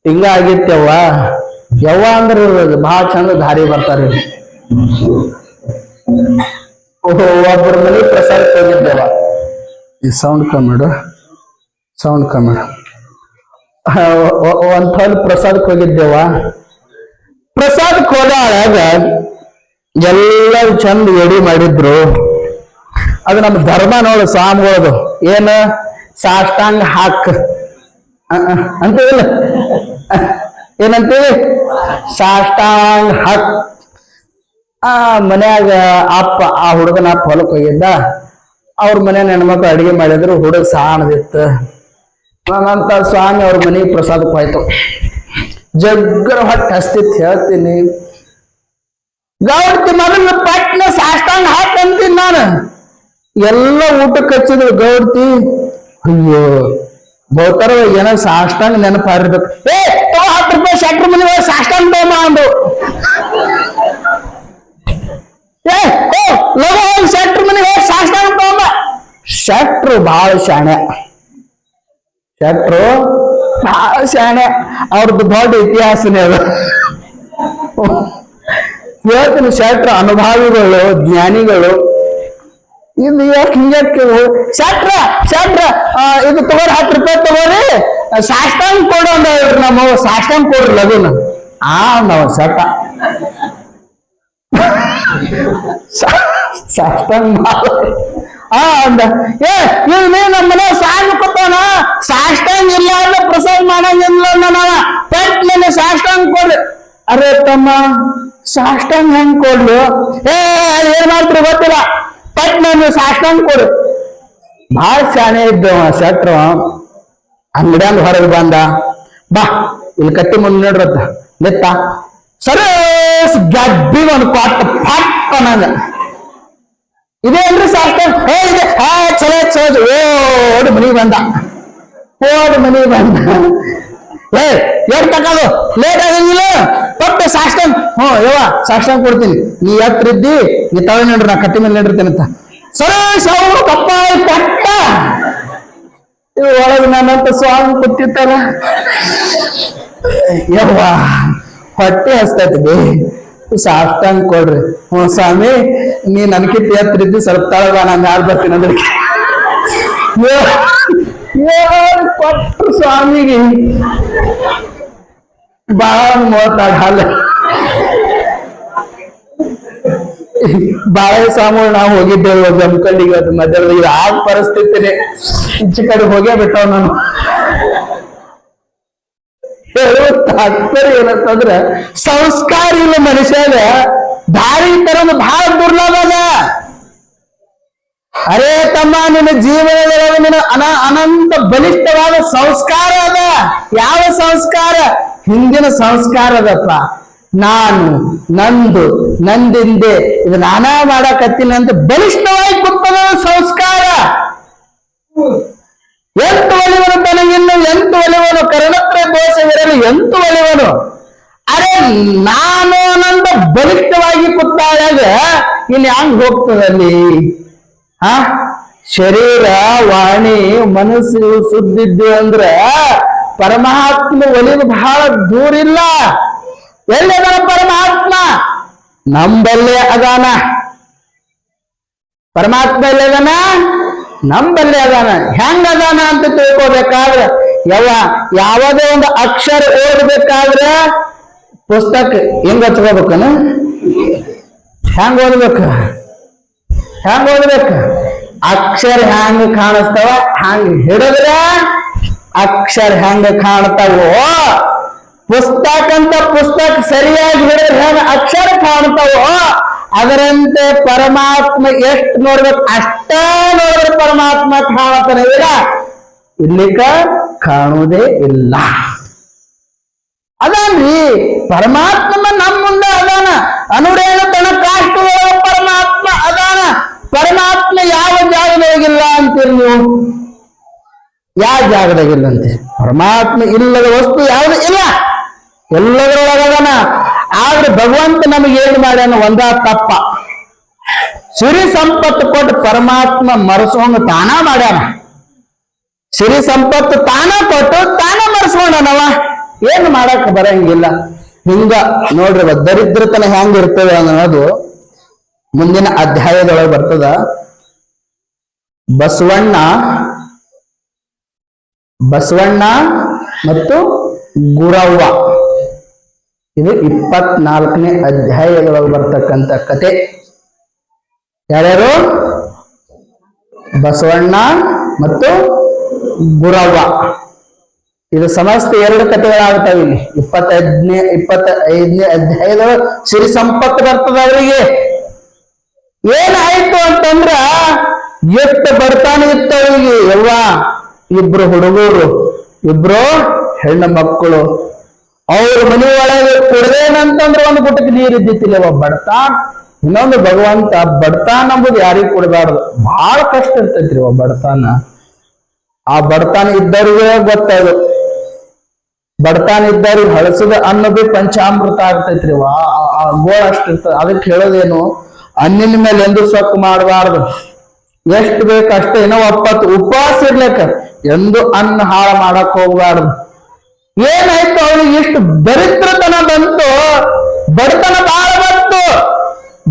ಹಿಂಗ ಆಗಿತ್ತವ್ವ. ಯವ್ವ ಅಂದ್ರೆ ಬಹಳ ಚಂದ ದಾರಿ ಬರ್ತಾರೆ. ಓಹೋ, ಒಬ್ಬರ ಮನೆ ಪ್ರಸಾದಕ್ಕೆ ಹೋಗಿದ್ದೇವ. ಈ ಸೌಂಡ್ ಕಮ್ಮಿಡು, ಸೌಂಡ್ ಕಮ್ಮಿ. ಒಂದ್ ಹೊಲ್ ಪ್ರಸಾದಕ್ಕೆ ಹೋಗಿದ್ದೇವ. ಪ್ರಸಾದಕ್ಕೆ ಹೋದಾಗ ಎಲ್ಲರೂ ಚಂದ ಎಡಿ ಮಾಡಿದ್ರು. ಅದು ನಮ್ಮ ಧರ್ಮ ನೋಡು, ಸ್ವಾಮಿಗಳದು ಏನು ಸಾಷ್ಟಾಂಗ ಹಾಕ್ ಅಂತೀವಿಲ್ಲ, ಏನಂತೀವಿ ಸಾಷ್ಟಾಂಗ ಹಾಕ್. ಮನ್ಯಾಗ ಅಪ್ಪ ಆ ಹುಡುಗನ ಅಪ್ಪ ಹೊಲಕ್ ಹೋಗಿದ್ದ. ಅವ್ರ ಮನ್ಯಾಗ ಹೆಣ್ಮಕ್ಳು ಅಡಿಗೆ ಮಾಡಿದ್ರು. ಹುಡುಗ ಸಾಣದಿತ್ತು. ನಂತ ಸ್ವಾಮಿ ಅವ್ರ ಮನೆಗೆ ಪ್ರಸಾದಕ್ಕೆ ಹೋಯ್ತು. ಜಗ್ಗರ ಹೊಟ್ಟೆ ಹಸ್ತಿತ್ತು. ಹೇಳ್ತೀನಿ ಗೌಡ್ತಿ ಮೊದಲು ಪಟ್ನ ಸಾಷ್ಟಾಂಗ ಹಾಕಂತೀನಿ ನಾನು. ಎಲ್ಲ ಊಟಕ್ಕೆ ಹಚ್ಚಿದ್ರು ಗೌಡ್ತಿ. ಅಯ್ಯೋ ಬಹುತರ ಏನೋ ಸಾಷ್ಟಾಂಗ ನೆನಪು ಹಾರಿರ್ಬೇಕು. ಏ ₹10 ಶೆಟ್ರ ಮನೆ ಸಾಷ್ಟಾಂಗ ತಗೊಂಬ ಅಂದು. ಏ ಲಘು ಹೋಗಿ ಶೆಟ್ರ ಮನೆಗೆ ಹೋಗಿ ಸಾಷ್ಟಾಂಗ ತಗೊಂಬ. ಶೆಟ್ರು ಬಹಳ ಶಾಣೆ, ಶೆಟ್ರು ಬಹಳ ಶಾಣೆ. ಅವ್ರದ್ದು ದೊಡ್ಡ ಇತಿಹಾಸನೇ ಅದು. ಹೇಳ್ತೀನಿ, ಶೆಟ್ರ ಅನುಭಾವಿಗಳು, ಜ್ಞಾನಿಗಳು. ಇದು ಯಾಕೆ ಹಿಂಗಕ್ಕೆ ಶೆಟ್ರ ಶೆಟ್ರ ಇದು ತಗೋರಿ ₹10 ತಗೋರಿ ಸಾಷ್ಟಾಂಗ ಕೊಡು ಅಂದ. ನಮ್ಮ ಸಾಷ್ಟಾಂಗ ಕೊಡ್ರಿ ಲಗುನ ನಾವ್ ಶೆಟ್ಟ ಸಾಷ್ಟಾಂಗ ಅಂದ. ನೀ ನಮ್ಮ ಮನೆ ಸಾಂಗ್ ಕೊಟ್ಟಾನ, ಸಾಷ್ಟಾಂಗ ಇಲ್ಲ ಅಂದ್ರೆ ಪ್ರಸಾದ ಮಾಡಂಗಿಲ್ಲ ನಾವ. ಪಟ್ ನನ್ನ ಸಾಷ್ಟಾಂಗ ಕೊಡ್ರಿ. ಅರೆ ತಮ್ಮ ಸಾಷ್ಟಾಂಗ ಹೆಂಗ್ ಕೊಡ್ಲು? ಏನ್ ಮಾಡ್ತೀರಿ ಗೊತ್ತಿಲ್ಲ, ಪಟ್ ನನ್ನ ಸಾಷ್ಟಾಂಗ ಕೊಡು. ಬಹಳ ಶಾಣೆ ಇದ್ದವ ಶೆಟ್ರು. ಅಂಗಡಿಯಂದ ಹೊರಗೆ ಬಂದ. ಬಾ ಇಲ್ಲಿ ಕಟ್ಟಿ ಮುಂದೆ ನೋಡ್ರತ್ತ ನಿತ್ತ ಸರಸ್ ಗಡ್ಡಿ ಒಂದು ಕೊಟ್ಟ ಪಟ್ಟ ನಂಗ. ಇದೇನ್ರಿ ಸಾಷ್ಟಾಂಗ? ಇದೆ ಚಲೋ ಚಲೋ. ಓಡ್ ಮನಿ ಬಂದ, ಓಡ್ ಮನಿ ಬಂದ. ಎಡ್ ತಗೋದು ಲೇಟ್ ಆಗಂಗಿಲ್ಲ, ಪಟ್ಟ ಸಾಷ್ಟಾಂಗ. ಯವ್ವ ಸಾಷ್ಟಾಂಗ ಕೊಡ್ತೀನಿ, ನೀ ಎತ್ತಿದ್ದಿ ನೀ ತವ ನೋಡ್ರಿ, ನಾ ಕಟ್ಟಿ ಮೇಲೆ ನೋಡಿರ್ತೇನೆ ಅಂತ. ಸರೇಶ್ ಅವರು ಕಪ್ಪ ಪಟ್ಟ. ಇವ್ ಒಳಗೆ ನನ್ನಂತ ಸ್ವಾಮಿ ಕೂತಿರ್ತಾರ. ಯವ್ವ ಹೊಟ್ಟೆ ಹಸ್ತೈತಿ ಬೇ, ಸಾಷ್ಟಾಂಗ ಕೊಡ್ರಿ. ಸ್ವಾಮಿ ನೀ ನನ್ಕಿಂತ ಎತ್ತಿದ್ದಿ, ಸ್ವಲ್ಪ ತಳಗ ನಾನು ಯಾರು ಬರ್ತೀನಿ ಅಂದ್ರೆ ಕೊಟ್ರು ಸ್ವಾಮಿಗೆ. ಬಾಳ ಮೂವತ್ತಾಗ ಬಾಳೆ ಸ್ವಾಮಿಗಳು ನಾವು ಹೋಗಿದ್ದೇವೆ ಜಮಖಂಡಿಗೆ. ಅದು ಮಧ್ಯಾಹ್ನ ಇದು ಆಗ ಪರಿಸ್ಥಿತಿನೇ ಈಚೆ ಕಡೆ ಹೋಗೇ ಬಿಟ್ಟವ್ ನಾನು. ತಾತ್ಪರ್ಯ ಏನಂತಂದ್ರ ಸಂಸ್ಕಾರ ಇಲ್ಲ ಮನುಷ್ಯನ ದಾರಿ ತರೋದು ಬಹಳ ದುರ್ಲಭ ಅದ. ಅರೇ ತಮ್ಮ, ನಿನ್ನ ಜೀವನದೊಳಗೆ ನಿನ್ನ ಅನಂತ ಬಲಿಷ್ಠವಾದ ಸಂಸ್ಕಾರ ಅದ. ಯಾವ ಸಂಸ್ಕಾರ? ಹಿಂದಿನ ಸಂಸ್ಕಾರ ಅದಪ್ಪ. ನಾನು ನಂದು ನಂದಿಂದೆ ಇದು ನಾನಾ ಮಾಡಕತ್ತೀನಿ ಅಂತ ಬಲಿಷ್ಠವಾಗಿ ಕೊಟ್ಟದ ಸಂಸ್ಕಾರ. ಎಂಟು ಒಲಿವನು ತನಗಿನ್ನು ಎಂಟು ಒಲಿವನು, ಕರ್ಣತ್ರ ದೋಷವಿರಲು ಎಂಟು ಒಲಿವನು. ಅರೆ ನಾನು ನಂದ ಬಲಿಷ್ಠವಾಗಿ ಕೂತಾಗ ಇಲ್ಲಿ ಹಂಗ್ ಹೋಗ್ತದಲ್ಲಿ? ಶರೀರ ವಾಣಿ ಮನಸ್ಸು ಸುದ್ದಿದ್ದು ಅಂದ್ರ ಪರಮಾತ್ಮ ಒಲಿದು ಬಹಳ ದೂರ ಇಲ್ಲ. ಎಲ್ಲಿದಾನ ಪರಮಾತ್ಮ? ನಂಬಲ್ಲೇ ಅದಾನ. ಪರಮಾತ್ಮ ಎಲ್ಲಿದಾನ? ನಂಬಲ್ಲೇ ಅದಾನ. ಹೆಂಗ ಅದಾನ ಅಂತ ತಿಳ್ಕೋಬೇಕಾದ್ರೆ ಯಾವುದೇ ಒಂದು ಅಕ್ಷರ ಓದಬೇಕಾದ್ರೆ ಪುಸ್ತಕ ಹೆಂಗ ಹಚ್ಕೋಬೇಕನ? ಹೆಂಗ್ ಓದ್ಬೇಕು? ಅಕ್ಷರ ಹೆಂಗ ಕಾಣಿಸ್ತಾವ ಹಂಗ ಹಿಡಿದ್ರ ಅಕ್ಷರ ಹೆಂಗ ಕಾಣ್ತಾವೋ, ಪುಸ್ತಕ ಅಂತ ಪುಸ್ತಕ ಸರಿಯಾಗಿ ಹಿಡಿದ್ರೆ ಹೆಂಗ ಅಕ್ಷರ ಕಾಣ್ತಾವೋ ಅದರಂತೆ ಪರಮಾತ್ಮ ಎಷ್ಟು ನೋಡ್ಬೇಕು ಅಷ್ಟ ನೋಡಿದ್ರೆ ಪರಮಾತ್ಮ ಕಾಣತಾನೆ ಇಲ್ಲ, ಇಲ್ಲಿಕ ಕಾಣುವುದೇ ಇಲ್ಲ. ಅದಾನ್ರಿ ಪರಮಾತ್ಮ ನಮ್ಮ ಮುಂದೆ ಅದಾನ. ಅನುರೇಣ ತನ್ನ ಕಾಷ್ಟದೊಳಗ ಪರಮಾತ್ಮ ಅದಾನ. ಪರಮಾತ್ಮ ಯಾವ ಜಾಗದಾಗಿಲ್ಲ ಅಂತೀರಿ ನೀವು? ಯಾವ ಜಾಗದಾಗಿಲ್ಲ ಅಂತೀರಿ? ಪರಮಾತ್ಮ ಇಲ್ಲದ ವಸ್ತು ಯಾವುದು ಇಲ್ಲ, ಎಲ್ಲದರೊಳಗದಾನ. ಆದ್ರೆ ಭಗವಂತ ನಮಗೆ ಏನು ಮಾಡ್ಯಾನ? ಒಂದ ತಪ್ಪ, ಸಿರಿ ಸಂಪತ್ತು ಕೊಟ್ಟು ಪರಮಾತ್ಮ ಮರೆಸೋಂಗ ತಾನ ಮಾಡ್ಯಾನ. ಸಿರಿ ಸಂಪತ್ತು ತಾನ ಕೊಟ್ಟು ತಾನ ಮರೆಸ್ಕೊಂಡನವ, ಏನು ಮಾಡಕ್ ಬರಂಗಿಲ್ಲ. ಹಿಂಗ ನೋಡ್ರಿ ದರಿದ್ರತನ ಹೆಂಗಿರ್ತದೆ ಅನ್ನೋದು ಮುಂದಿನ ಅಧ್ಯಾಯದೊಳಗೆ ಬರ್ತದ. ಬಸವಣ್ಣ ಮತ್ತು ಗುರವ್ವ, ಇದು 24ನೇ ಅಧ್ಯಾಯದೊಳಗೆ ಬರ್ತಕ್ಕಂಥ ಕತೆ. ಯಾರ್ಯಾರು? ಬಸವಣ್ಣ ಮತ್ತು ಗುರವ್ವ. ಇದು ಸಮಸ್ತ 2 ಕಥೆಗಳಾಗ್ತಾವ ಇಲ್ಲಿ. 25ನೇ ಅಧ್ಯಾಯದೊಳಗೆ ಸಿರಿ ಸಂಪತ್ತು ಬರ್ತದ ಅವರಿಗೆ. ಏನಾಯ್ತು ಅಂತಂದ್ರ ಎಷ್ಟು ಬಡತನ ಇತ್ತು ಅವರಿಗೆ. ಯವ್ವ, 2 ಹುಡುಗರು, 2 ಹೆಣ್ಣು ಮಕ್ಕಳು. ಅವ್ರ ಮನೆ ಒಳಗೆ ಕುಡ್ದೇನಂತಂದ್ರೆ ಒಂದು ಗುಟ್ಟಕ್ಕೆ ನೀರು ಇದ್ದಿತ್ತಿಲ್ಲ. ಬಡತಾನ್, ಇನ್ನೊಂದು ಭಗವಂತ ಬಡತಾನ್ ಅಂಬುದು ಯಾರಿಗೂ ಕೊಡಬಾರ್ದು. ಬಹಳ ಕಷ್ಟ ಇರ್ತೈತ್ರಿ ಬಡತಾನ. ಆ ಬಡತಾನ ಇದ್ದವ್ರಿಗೆ ಗೊತ್ತದು. ಬಡತಾನ ಇದ್ದವ್ರಿಗೆ ಹಳಸದ ಅನ್ನೋದು ಪಂಚಾಮೃತ ಆಗ್ತೈತ್ರಿ. ಆ ಗೋಳ ಅಷ್ಟಿರ್ತದ. ಅದಕ್ಕೆ ಹೇಳೋದೇನು, ಅನ್ನಿನ ಮೇಲೆ ಎಂದು ಸೊಕ್ಕು ಮಾಡಬಾರ್ದು. ಎಷ್ಟು ಬೇಕು ಅಷ್ಟೇ. ಏನೋ ಉಪವಾಸ ಇರ್ಲಿಕ್ಕ ಎಂದು ಅನ್ನ ಹಾಳ ಮಾಡಕ್ ಹೋಗ್ಬಾರ್ದು. ಏನಾಯ್ತು ಅವ್ರಿಗೆ? ಇಷ್ಟು ದರಿದ್ರತನ ಬಂತು, ಬಡತನ ಬಾಳ ಬಂತು.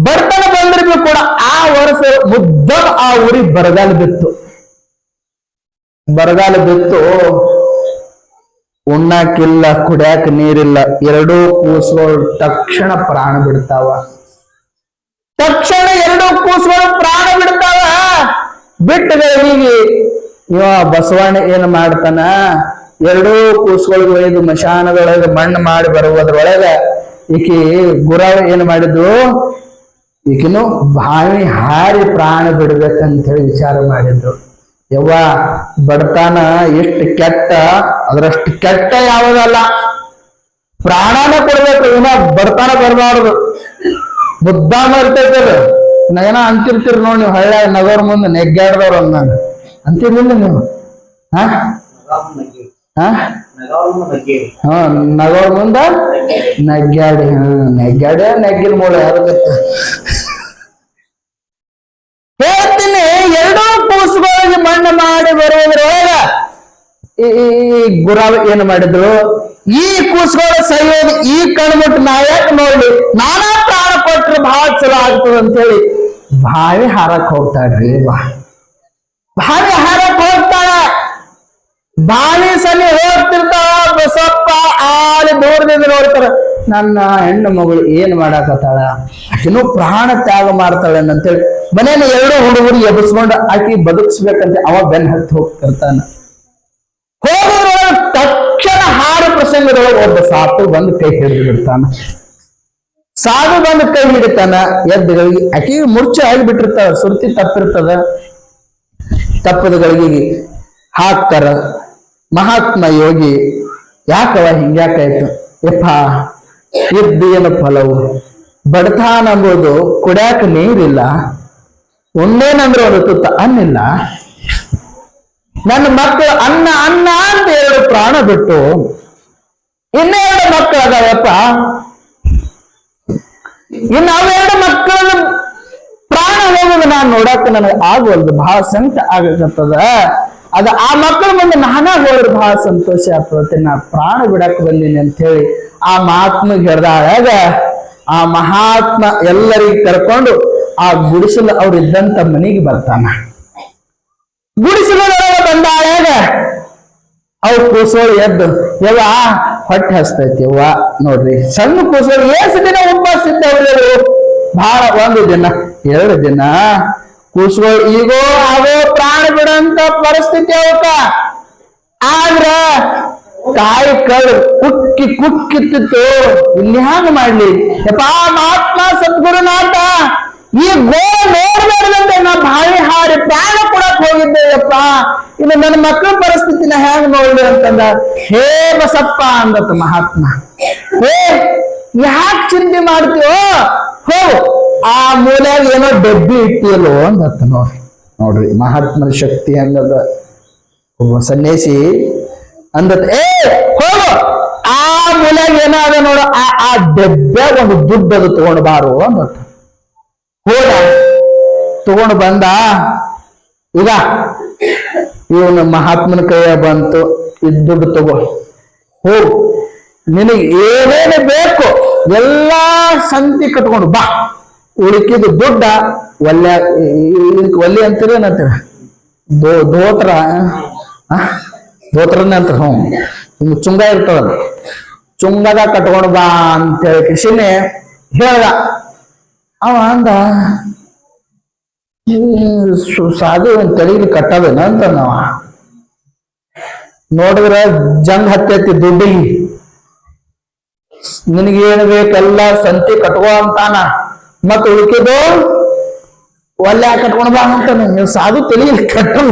ಬಡತನ ಬಂದ್ರೂ ಕೂಡ ಆ ವರ್ಷ ಮುದ್ದಂ ಆ ಊರಿಗೆ ಬರಗಾಲ ಬಿತ್ತು. ಉಣ್ಣಾಕಿಲ್ಲ, ಕುಡ್ಯಾಕ ನೀರಿಲ್ಲ. 2 ಕೂಸುಗಳು ತಕ್ಷಣ ಪ್ರಾಣ ಬಿಡ್ತಾವ. 2 ಕೂಸುಗಳು ಪ್ರಾಣ ಬಿಡ್ತಾವ. ಬಿಟ್ಟಗಳಿಗೆ ಇವ ಬಸವಣ್ಣ ಏನ್ ಮಾಡ್ತಾನ? 2 ಕೂಸುಗಳಿಗೆ ಒಯ್ದು ಮಶಾನದೊಳಗೆ ಮಣ್ಣು ಮಾಡಿ ಬರುವುದ್ರೊಳಗ ಈಕಿ ಗುರವ ಏನ್ ಮಾಡಿದ್ರು? ಈಕಿನು ಬಾವಿ ಹಾರಿ ಪ್ರಾಣ ಬಿಡ್ಬೇಕಂತ ಹೇಳಿ ವಿಚಾರ ಮಾಡಿದ್ರು. ಯವ್ವ, ಬಡತನ ಎಷ್ಟು ಕೆಟ್ಟ, ಅದ್ರಷ್ಟು ಕೆಟ್ಟ ಯಾವುದಲ್ಲ. ಪ್ರಾಣನ ಕೊಡ್ಬೇಕು, ಇನ್ನ ಬಡತನ ಬರಬಾರ್ದು. ಮುದ್ದಾಮ ಇರ್ತೈತದ. ಏನೋ ಅಂತಿರ್ತೀರಿ ನೋಡಿ ನೀವು, ಹಳ್ಳ ನಗರ ಮುಂದೆ ನೆಗ್ಗಾಡ್ದವ್ರು ಅಂದಂಗ ಅಂತಿರ್ಲಿಲ್ಲ ನೀವು? ನಗರ ಮುಂದ ನೆಗ್ಗಾಡಿ, ನೆಗ್ಗಿನ ಮೂಳೆ ಯಾರು ಗೊತ್ತ? ಹೇಳ್ತೀನಿ, 2 ಕೂಸುಗಳಿಗೆ ಮಣ್ಣು ಮಾಡಿ ಬರುವುದ್ರೊಳಗ ಈ ಗುರವ ಏನ್ ಮಾಡಿದ್ರು? ಈ ಕೂಸುಗಳು ಸಹಿಯೋದು ಈ ಕಣ್ಮುಟ್ಟು ನಾಯಕ್ ನೋಡಿ ನಾನಾ ಪ್ರಾಣ ಕೊಟ್ರೆ ಬಹಳ ಚಲೋ ಆಗ್ತದ ಅಂತೇಳಿ ಬಾವಿ ಹಾರಕ್ ಹೋಗ್ತಾಳ್ರಿ. ಬಾವಿ ಹಾರಕ್ ಹೋಗ್ತಾಳ. ಬಾವಿ ಸನಿ ಹೋಗ್ತಿರ್ತಾವ. ಬಸಪ್ಪ ಆಲಿ ದೂರದಿಂದ ನೋಡ್ತಾರ, ನನ್ನ ಹೆಣ್ಣು ಮಗಳು ಏನ್ ಮಾಡಾಕತ್ತಾಳ, ಆಕಿನೂ ಪ್ರಾಣ ತ್ಯಾಗ ಮಾಡ್ತಾಳೆ ಅಂತೇಳಿ ಮನೇಲಿ 2 ಹುಡುಗರು ಎಬ್ಬಿಸ್ಕೊಂಡು ಆಕಿ ಬದುಕಿಸ್ಬೇಕಂತ ಅವ ಬೆನ್ ಹತ್ತಿ ಹೋಗ್ತಿರ್ತಾನ. ಹೋಗೋದ್ರೊಳಗೆ ತಕ್ಷಣ ಹಾಡು ಪ್ರಸಂಗದೊಳಗೆ ಒಬ್ಬ ಸಾಧು ಬಂದು ಕೈ ಹಿಡಿದು ಬಿಡ್ತಾನ. ಎದ್ದುಗಳಿಗೆ ಆಕಿಗೆ ಮುರ್ಚೆ ಆಗಿಬಿಟ್ಟಿರ್ತಾವ. ಸುರ್ತಿ ತಪ್ಪಿರ್ತದ. ತಪ್ಪದ ಗಳಿಗೆ ಹಾಕ್ತಾರ. ಮಹಾತ್ಮ ಯೋಗಿ ಯಾಕವ ಹಿಂಗ್ಯಾಕಾಯ್ತು? ಯಪ್ಪ, ಇದ್ದು ಏನು ಫಲವು? ಬಡತಾನ ಅಂಬೋದು ಕುಡ್ಯಾಕ ನೀರಿಲ್ಲ, ಉಂಡೇನಂದ್ರೆ ಒಂದು ತುತ್ತ ಅನ್ನಿಲ್ಲ. ನನ್ನ ಮಕ್ಕಳು ಅನ್ನ ಅನ್ನ ಅಂತ 2 ಪ್ರಾಣ ಬಿಟ್ಟು ಇನ್ನೆರಡು ಮಕ್ಕಳು ಅದಾವಪ್ಪ. ಇನ್ನು ಅವೆರಡು ಮಕ್ಕಳ ಪ್ರಾಣ ಹೋಗೋದು ನಾನು ನೋಡಕ್ಕೆ ನನಗೆ ಆಗೋಲ್ದು, ಬಹಳ ಸಂಕಟ ಆಗತ್ತದ. ಅದ ಆ ಮಕ್ಕಳ ಮುಂದೆ ನಾನಾ ಹೋದ್ರೆ ಬಹಳ ಸಂತೋಷ ಆಗ್ತದೆ. ನಾ ಪ್ರಾಣ ಬಿಡಕ್ ಬಂದೀನಿ ಅಂತ ಹೇಳಿ ಆ ಮಹಾತ್ಮಗೆ ಹೇಳ್ದಾಗ ಆ ಮಹಾತ್ಮ ಎಲ್ಲರಿಗೆ ಕರ್ಕೊಂಡು ಆ ಗುಡಿಸಲು ಅವ್ರು ಇದ್ದಂತ ಮನೆಗೆ ಬರ್ತಾನ. ಗುಡಿಸಲೊಳಗೆ ಬಂದಾಗ ಅವ್ ಕೂಸೋಳು ಎದ್ದು, ಯವ್ವ ಹೊಟ್ಟೆ ಹಸ್ತೈತಿ ಯವ್ವ. ನೋಡ್ರಿ, ಸಣ್ಣ ಕೂಸೋಳು ಎಷ್ಟು ದಿನ ಉಪವಾಸ ಇದ್ದವ್ರು? ಬಹಳ 1 ದಿನ 2 ದಿನ ಕೂಸ್ಗಳು ಈಗೋ ಆಗೋ ಪ್ರಾಣ ಬಿಡಂತ ಪರಿಸ್ಥಿತಿ ಅವಕ್ಕ. ಆದ್ರ ಕಾಯಿ ಕಳ್ ಕುಕ್ಕಿ ಕುಕ್ಕಿತ್ತಿತ್ತು. ಇಲ್ಲಿ ಹ್ಯಾಂಗ ಮಾಡ್ಲಿ ಯಪ್ಪಾ ಮಹಾತ್ಮ ಸದ್ಗುರುನಾಥ, ಈ ಗೋ ನೋಡ್ಬೇಡ್ದಂತೆ ನಾ ಬಾವಿ ಹಾರಿ ಪ್ರಾಣ ಕೊಡಕ್ ಹೋಗಿದ್ದೆ ಯಪ್ಪ, ಇನ್ನು ನನ್ನ ಮಕ್ಕಳ ಪರಿಸ್ಥಿತಿನ ಹ್ಯಾಂಗ ನೋಡ್ಲಿ ಅಂತಂದ. ಹೇ ಬಸಪ್ಪ ಅಂದತ್ ಮಹಾತ್ಮ, ಹೇ ಯಾಕೆ ಚಿಂತೆ ಮಾಡ್ತೀವೋ, ಹೋಗು ಆ ಮೂಲ್ಯಾಗ ಏನೋ ಡಬ್ಬಿ ಇಟ್ಟಿಯಲ್ಲೋ ಅಂದತ್ತ. ನೋಡ್ರಿ ಮಹಾತ್ಮನ ಶಕ್ತಿ ಹಂಗದ. ಒಬ್ಬ ಸನ್ಯಾಸಿ ಅಂದತ್, ಏ ಹೋಗು ಆ ಮೂಲ್ಯಾಗ ಏನೋ ಅದ ನೋಡು, ಆ ಡಬ್ಬ್ಯಾಗ ಒಂದು ದುಡ್ಡು ಅದು ತಗೊಂಡು ಬಾರು ಅಂದತ್ತ. ಹೋದ ತಗೊಂಡು ಬಂದ. ಈಗ ಇವನು ಮಹಾತ್ಮನ ಕೈಯ ಬಂತು, ಇದು ದುಡ್ಡು ತಗೋ, ಹೋಗು ನಿನಗೆ ಏನೇನು ಬೇಕು ಎಲ್ಲಾ ಸಂತಿ ಕಟ್ಕೊಂಡು ಬಾ, ಉಳಿಕಿದ ದುಡ್ಡ ಒಲ್ಲೆ ಒಲ್ಲಿ ಅಂತೀರೇನಂತೀರ ದೋತ್ರನೇ ಅಂತಾರ. ಹಿಂಗ ಚುಂಗ ಇರ್ತದಲ್ಲ, ಚುಂಗದ ಕಟ್ಕೊಂಡು ಬಾ ಅಂತ ಹೇಳಿ ಕೃಷಿನೇ ಹೇಳ್ದ. ಅವ ಅಂದ, ಸಾಧು ತೆರಿಗೆ ಕಟ್ಟೋದೇನ ಅಂತ ನಾವ ನೋಡಿದ್ರ ಜಂಗ್ ಹತ್ತೈತಿ ದುಡ್ಡಿಗೆ, ನಿನಗೇನು ಬೇಕೆಲ್ಲ ಸಂತಿ ಕಟ್ಕೋ ಅಂತಾನ, ಮತ್ ಉಳಿಕಿದು ಒಲ್ಲೆ ಕಟ್ಕೊಂಡ್ ಬಾ ಅಂತಾನೆ. ನೀವು ಸಾಧು ತೆರಿಗೆ ಕಟ್ಟೋದ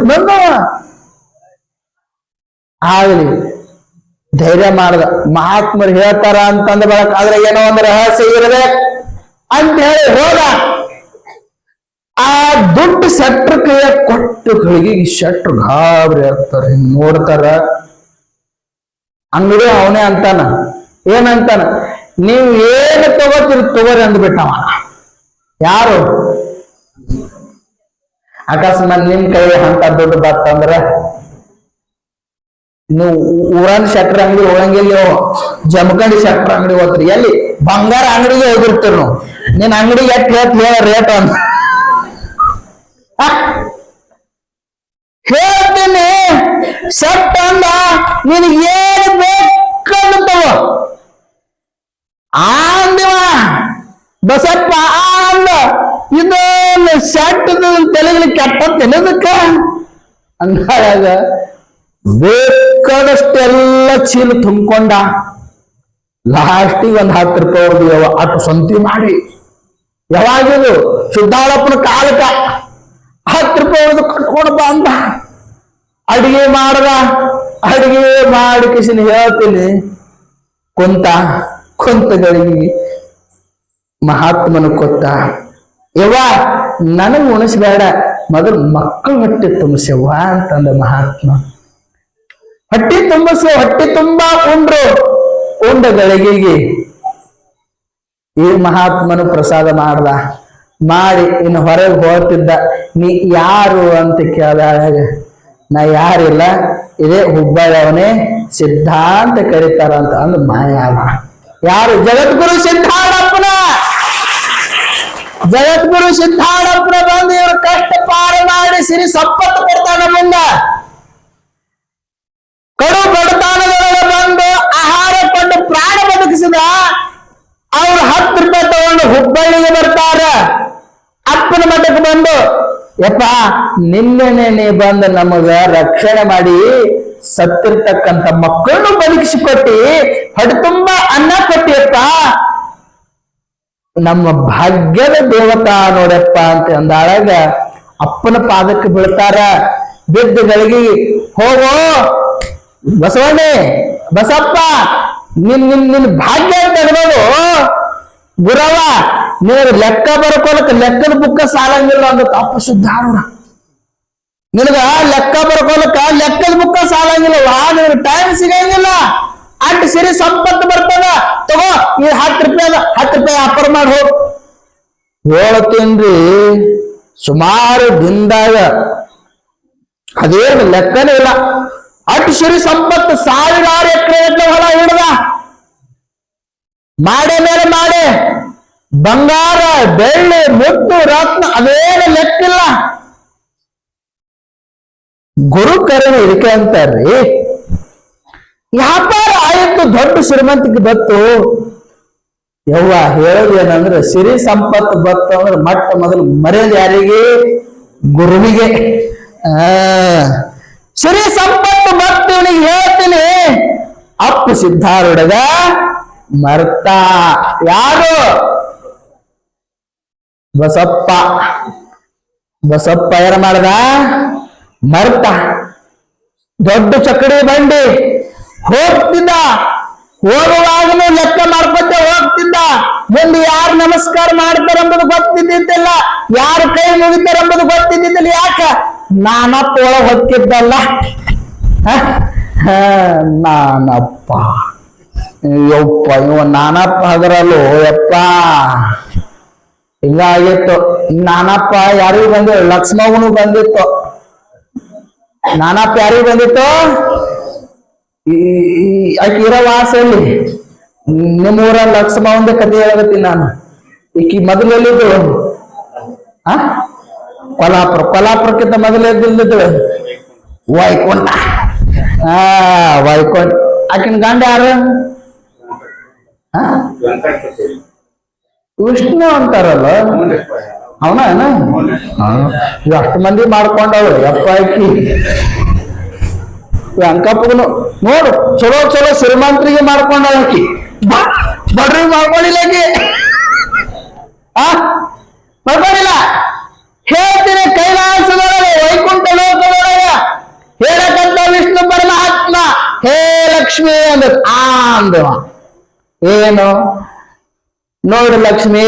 ಆಗ್ಲಿ ಧೈರ್ಯ ಮಾಡ್ದ. ಮಹಾತ್ಮರು ಹೇಳ್ತಾರ ಅಂತಂದ ಬಳಕ ಆದ್ರೆ ಏನೋ ಒಂದು ರಹಸ್ಯ ಇರ್ಬೇಕು ಅಂತ ಹೇಳಿ ಹೋದ. ಆ ದುಡ್ಡು ಶೆಟ್ರ ಕೈಯ ಕೊಟ್ಟು ಕಳಿಗೆ ಶೆಟ್ರು ಗಾಬರಿ ಆಗ್ತಾರೆ, ನೋಡ್ತಾರ. ಅಂಗಡಿ ಅವನೇ ಅಂತಾನ, ಏನಂತಾನ, ನೀವು ಏನು ತಗೋತೀರಿ ತಗೋರಿ ಅಂದ್ಬಿಟ್ಟವ. ಯಾರು ಅಕಸ್ಮಾತ್ ನಿಮ್ ಕೈ ಅಂತ ದುಡ್ಡು ಬರ್ತಂದ್ರ ನೀವು ಊರನ್ ಶೆಟ್ರ ಅಂಗಡಿ ಹೋಗಂಗಿಲ್ಲ, ಜಮಖಂಡಿ ಶೆಟ್ರ ಅಂಗಡಿ ಹೋಗ್ತೀರಿ, ಎಲ್ಲಿ ಬಂಗಾರ ಅಂಗಡಿಗೆ ಹೋಗಿರ್ತೀರಿ ನಾವು. ನಿನ್ ಅಂಗಡಿಗೆ ಎಟ್ ಹೇಳ ರೇಟ್ ಅಂತ ಹೇಳ್ತೀನಿ. ಶೆಟ್ ಅಂದ, ನಿನಗೆ ಏನು ಬೇಕಂದ ತಗೋ ಅಂದಿವ ಬಸಪ್ಪ ಅಂದ. ಇದೊಂದು ಶೆಟ್ ತೆಲುಗಿನ ಕೆಟ್ಟಂತೇನದಕ್ಕ ಅಂದಾಗ ಬೇಕಾದಷ್ಟೆಲ್ಲ ಚೀಲ ತುಂಬಿಕೊಂಡ. ಲಾಸ್ಟಿಗೆ ಒಂದ್ 10 ರೂಪಾಯಿ ಹೊಡೆದು ಅಟ್ಟು ಸಂತಿ ಮಾಡಿ, ಯಾವಾಗಿದು ಸಿದ್ದಾಳಪ್ಪನ ಕಾಲಕ್ಕ 10 ರೂಪಾಯಿ ಹೊಡೆದು ಕಟ್ಕೊಂಡು ಬಂದ. ಅಡಿಗೆ ಮಾಡ್ದ, ಅಡಿಗೆ ಮಾಡಿ ಕಿಶನ್ ಹೇಳ್ತೀನಿ ಕುಂತಗಳಿಗೆ ಮಹಾತ್ಮನ ಕೊತ್ತ, ಯವ್ವ ನನಗ್ ಉಣಿಸ್ಬೇಡ, ಮೊದಲು ಮಕ್ಕಳು ಹೊಟ್ಟೆ ತುಂಬಿಸವ್ವ ಅಂತಂದ ಮಹಾತ್ಮ. ಹೊಟ್ಟೆ ಹೊಟ್ಟೆ ತುಂಬಾ ಉಂಡ ಗಳಿಗೆಗೆ ಈ ಮಹಾತ್ಮನು ಪ್ರಸಾದ ಮಾಡಿ ಇನ್ನು ಹೊರಗೆ ಹೋಗ್ತಿದ್ದ. ನೀ ಯಾರು ಅಂತ ಕೇಳಿದಾಗ ನಾ ಯಾರಿಲ್ಲ, ಇದೇ ಹುಬ್ಬಳ್ಳಿ ಅವನೇ ಸಿದ್ಧ ಅಂತ ಕರೀತಾರ ಅಂತ ಅಂದ್ ಮಾಯ. ಯಾರು? ಜಗದ್ಗುರು ಸಿದ್ಧಾರಪ್ಪನ ಬಂದು ಇವ್ರ ಕಷ್ಟ ಪಾರ ಮಾಡಿ ಸಿರಿ ಸಂಪತ್ತು ಕೊಡ್ತಾನ. ಮುಂದ ಕಡು ಬಡತನದೊಳಗೆ ಬಂದು ಆಹಾರ ಕೊಂಡು ಪ್ರಾಣ ಬದುಕಿಸಿದ ಅವ್ರು 10 ರೂಪಾಯಿ ತಗೊಂಡು ಹುಬ್ಬಳ್ಳಿಗೆ ಬರ್ತಾರ. ಅಪ್ಪನ ಮಠಕ್ಕೆ ಬಂದು, ಯಪ್ಪ ನಿನ್ನೆನೆ ನೀ ಬಂದು ನಮಗ ರಕ್ಷಣೆ ಮಾಡಿ ಸತ್ತಿರ್ತಕ್ಕಂಥ ಮಕ್ಕಳನ್ನು ಬದುಕಿಸಿಕೊಟ್ಟಿ, ಹೊಟ್ಟೆ ತುಂಬಾ ಅನ್ನ ಕೊಟ್ಟಿಯಪ್ಪ, ನಮ್ಮ ಭಾಗ್ಯದ ದೇವತಾ ನೋಡಪ್ಪ ಅಂತ ಅಂದಾಳಾಗ ಅಪ್ಪನ ಪಾದಕ್ಕೆ ಬೀಳ್ತಾರ. ಬಿದ್ದ ಗಳಿಗೆ ಹೋಗೋ ಬಸವಣ್ಣೆ, ಬಸಪ್ಪ ನಿನ್ ಭಾಗ್ಯ ತೆಗೆದೋದು ಗುರವ, ನೀನು ಲೆಕ್ಕ ಬರ್ಕೊಳಕ್ ಲೆಕ್ಕದ ಬುಕ್ಕ ಸಾಲಂಗಿಲ್ಲ ಅಂದ ಅಪ್ಪ ಶುದ್ಧಾರಣ. ನಿನಗ ಲೆಕ್ಕ ಬರ್ಕೊಳಕ ಲೆಕ್ಕದ ಬುಕ್ಕ ಸಾಲಂಗಿಲ್ಲ, ನಿನಗೆ ಟೈಮ್ ಸಿಗಂಗಿಲ್ಲ. ಅಟ್ ಸಿರಿ ಸಂಪತ್ತು ಬರ್ತದ, ತಗೋ ಈ 10 ರೂಪಾಯಿ ವ್ಯಾಪಾರ ಮಾಡಿ ಹೋಗ್. ಹೇಳ್ತೀನ್ರಿ, ಸುಮಾರು ದಿನದಾಗ ಅದೇನು ಲೆಕ್ಕನೇ ಇಲ್ಲ. ಅಟ್ ಸಿರಿ ಸಂಪತ್ತು 1000 ಎಕರೆ ಹೊಲ ಹಿಡ್ದ, ಮಾಡೆ ಮೇಲೆ ಮಾಡೆ, ಬಂಗಾರ ಬೆಳ್ಳಿ ಮುತ್ತು ರತ್ನ ಅದೇನು ಲೆಕ್ಕಿಲ್ಲ. ಗುರು ಕರೆನ ಇದಕ್ಕೆ ಅಂತಾರ್ರಿ, ವ್ಯಾಪಾರ ಆಯ್ತು, ದೊಡ್ಡ ಶ್ರೀಮಂತಿಗೆ ಬತ್ತು. ಯವ್ವ ಹೇಳೋದು ಏನಂದ್ರೆ, ಸಿರಿ ಸಂಪತ್ತು ಬತ್ತು ಅಂದ್ರೆ ಮೊಟ್ಟ ಮೊದಲು ಮರ್ಯಾದೆ ಯಾರಿಗೆ? ಗುರುವಿಗೆ. ಶ್ರೀ ಸಂಪತ್ತು ಭಕ್ತನಿಗೆ ಹೇಳ್ತೀನಿ, ಅಪ್ಪು ಸಿದ್ಧಾರೂಢಗ ಮರ್ತ. ಯಾರು? ಬಸಪ್ಪ. ಬಸಪ್ಪ ಏನ ಮಾಡ್ದ? ಮರ್ತ. ದೊಡ್ಡ ಚಕ್ಕಡಿ ಬಂಡಿ ಹೋಗ್ತಿದ್ದ, ಹೋಗುವಾಗಲೂ ಲೆಕ್ಕ ಮಾಡ್ಕೊತ ಹೋಗ್ತಿದ್ದ. ಮುಂದೆ ಯಾರು ನಮಸ್ಕಾರ ಮಾಡ್ತಾರ ಎಂಬುದು ಗೊತ್ತಿದ್ದಿದ್ದಿಲ್ಲ, ಯಾರು ಕೈ ಮುಗಿತಾರ ಎಂಬುದು ಗೊತ್ತಿದ್ದಿದ್ದಿಲ್ಲ. ಯಾಕ? ನಾನಪ್ಪ ಒಳಗೆ ಹೊಕ್ಕಿದ್ದಲ್ಲ. ನಾನಪ್ಪ ಯಪ್ಪ, ಇವ ನಾನಪ್ಪ ಅದರಲ್ಲೂ ಯಪ್ಪ. ಹಿಂಗಾಗಿತ್ತು. ನಾನಪ್ಪ ಯಾರಿಗೂ ಬಂದಿತ್ತು? ಲಕ್ಷ್ಮವನು ಬಂದಿತ್ತು. ನಾನಪ್ಪ ಯಾರಿಗೂ ಬಂದಿತ್ತು? ಆಕಿ ಇರೋ ವಾಸಲ್ಲಿ ನಿಮ್ಮೂರ ಲಕ್ಷ್ಮವಂದ ಕಥೆ ಹೇಳಕತ್ತೀನಿ ನಾನು. ಈಕಿ ಮೊದಲೆಲ್ಲಿದ್ದು ಕೊಲ್ಹಾಪುರಕ್ಕಿಂತ ಮೊದಲೆದ್ದಿದ್ದು ವೈಕುಂಠ. ವೈಕುಂಠ. ಆಕಿನ ಗಂಡ ಯಾರು? ವಿಷ್ಣು ಅಂತಾರಲ್ಲ, ಅವನ ಅಷ್ಟು ಮಂದಿ ಮಾಡ್ಕೊಂಡವ್ರು ಯಪ್ಪ. ಆಕಿ ಅಂಕಪ್ಪಗನು ನೋಡು, ಚಲೋ ಚಲೋ ಶ್ರೀಮಂತರಿಗೆ ಮಾಡ್ಕೊಂಡವ ಆಕಿ, ಬಡ್ರಿಗೆ ಮಾಡ್ಕೊಂಡಿಲ್ಲ ಆಕಿ. ಮಾಡ್ಕೊಂಡಿಲ್ಲ. ಹೇಳ್ತೀನಿ, ಕೈಲಾಸದೊಳಗೆ ವೈಕುಂಠ ಲೋಕದೊಳಗ ಹೇಳಕಂತ ವಿಷ್ಣು ಪರಮಾತ್ಮ ಹೇ ಲಕ್ಷ್ಮಿ ಅಂದ. ಅಂದವ ಏನು? ನೋಡು ಲಕ್ಷ್ಮಿ,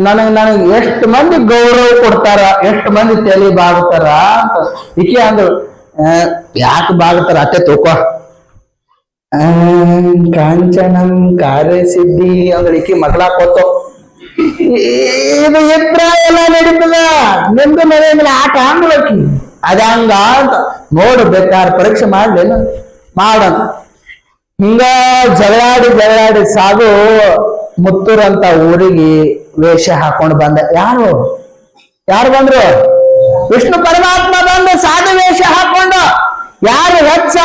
ನನಗೆ ಎಷ್ಟು ಮಂದಿ ಗೌರವ ಕೊಡ್ತಾರ, ಎಷ್ಟು ಮಂದಿ ತಲೆ ಬಾಗ್ತಾರ ಅಂತ. ಈಕೆ ಅಂದ್ರು, ಯಾಕೆ ಬಾಗ್ತಾರ ಅತ್ತೆ ತೂಕ. ಕಾಂಚನಂ ಕಾರ್ಯಸಿದ್ಧಿ ಅಂದ್ರೆ ಈಕಿ ಮಗಳ ಕೊತ್ತು. ಇದು ಎತ್ರ ಎಲ್ಲ ನಡೀತದ, ನಿಮ್ದು ಮನೆಯಲ್ಲಿ ಆಟ ಅಂದ್ಲಕ್ಕಿ ಅದಂಗ ಅಂತ. ನೋಡು, ಬೇಕಾದ್ರೆ ಪರೀಕ್ಷೆ ಮಾಡ್ಲೇನು ಮಾಡಂತ. ಹಿಂಗ ಜಗಳಾಡಿ ಸಾಗು ಮುತ್ತೂರಂತ ಊರಿಗೆ ವೇಷ ಹಾಕೊಂಡು ಬಂದ. ಯಾರು ಬಂದ್ರು? ವಿಷ್ಣು ಪರಮಾತ್ಮ ಬಂದು ಸಾಧು ವೇಷ ಹಾಕೊಂಡು. ಯಾರು ಹೆಚ್ಚ,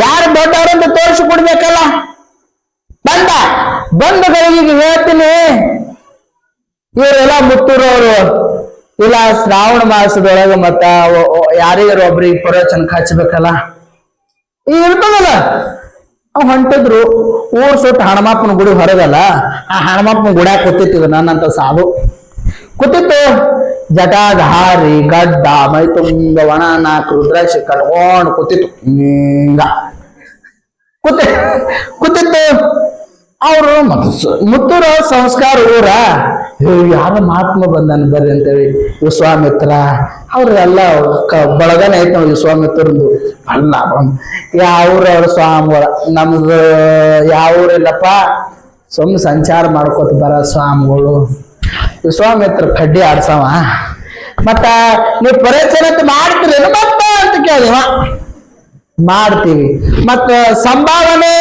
ಯಾರು ದೊಡ್ಡವರಂತ ತೋರಿಸಿ ಕೊಡ್ಬೇಕಲ್ಲ. ಬಂಧುಗಳಿಗೆ ಹೇಳ್ತೀನಿ, ಇವರೆಲ್ಲ ಮುತ್ತೂರವರು. ಇಲ್ಲ ಶ್ರಾವಣ ಮಾಸದೊಳಗ ಮತ್ತ ಯಾರಿಗಾರು ಒಬ್ರಿಗೆ ಪ್ರವಚನಕ್ಕೆ ಹಚ್ಬೇಕಲ್ಲ, ಇರ್ತದಲ್ಲ. ಅವ್ ಹೊಂಟಿದ್ರು, ಊರ್ ಸುತ್ತ ಹಣಮಪ್ಪನ ಗುಡಿ ಹೊರಗಲ್ಲ. ಆ ಹಣಮಪ್ಪನ ಗುಡ್ಯಾಗ ಕೂತಿತ್ತು ನನ್ನಂತ ಸಾಧು ಕೂತಿತ್ತು. ಜಟಾಧಾರಿ ಗಡ್ಡ ಮೈ ತುಂಬ ಒಣ ನಾಲ್ಕು ರುದ್ರಾಕ್ಷಿ ಕಟ್ಕೊಂಡು ಕೂತಿತ್ತು. ಹಿಂಗ ಕೂತಿತ್ತು. ಅವರು ಮುತ್ತೂರ ಸಂಸ್ಕಾರ ಊರ. ಯಾರ ಮಹಾತ್ಮ ಬಂದಾನ ಬರ್ರಿ ಅಂತೇಳಿ ವಿಶ್ವಾಮಿತ್ರ ಅವ್ರೆಲ್ಲ ಬಳಗನೆ ಐತ್ ನಾವು ವಿಶ್ವಾಮಿತ್ರಂದು ಅಲ್ಲ. ಯಾವ್ರ ಸ್ವಾಮಿಗಳ ನಮ್ದು ಯಾವ್ರಿಲ್ಲಪ್ಪ, ಸುಮ್ಮನೆ ಸಂಚಾರ ಮಾಡ್ಕೋತ ಬರ ಸ್ವಾಮಿಗಳು. ವಿಶ್ವಾಮಿತ್ರ ಕಡ್ಡಿ ಆಡ್ಸವ. ಮತ್ತ ನೀವು ಪರಿಚಯ ಮಾಡ್ತೀರಿ ಮತ್ತ ಅಂತ ಕೇಳಿವ. ಮಾಡ್ತೀವಿ. ಮತ್ತ ಸಂಭಾವನೆ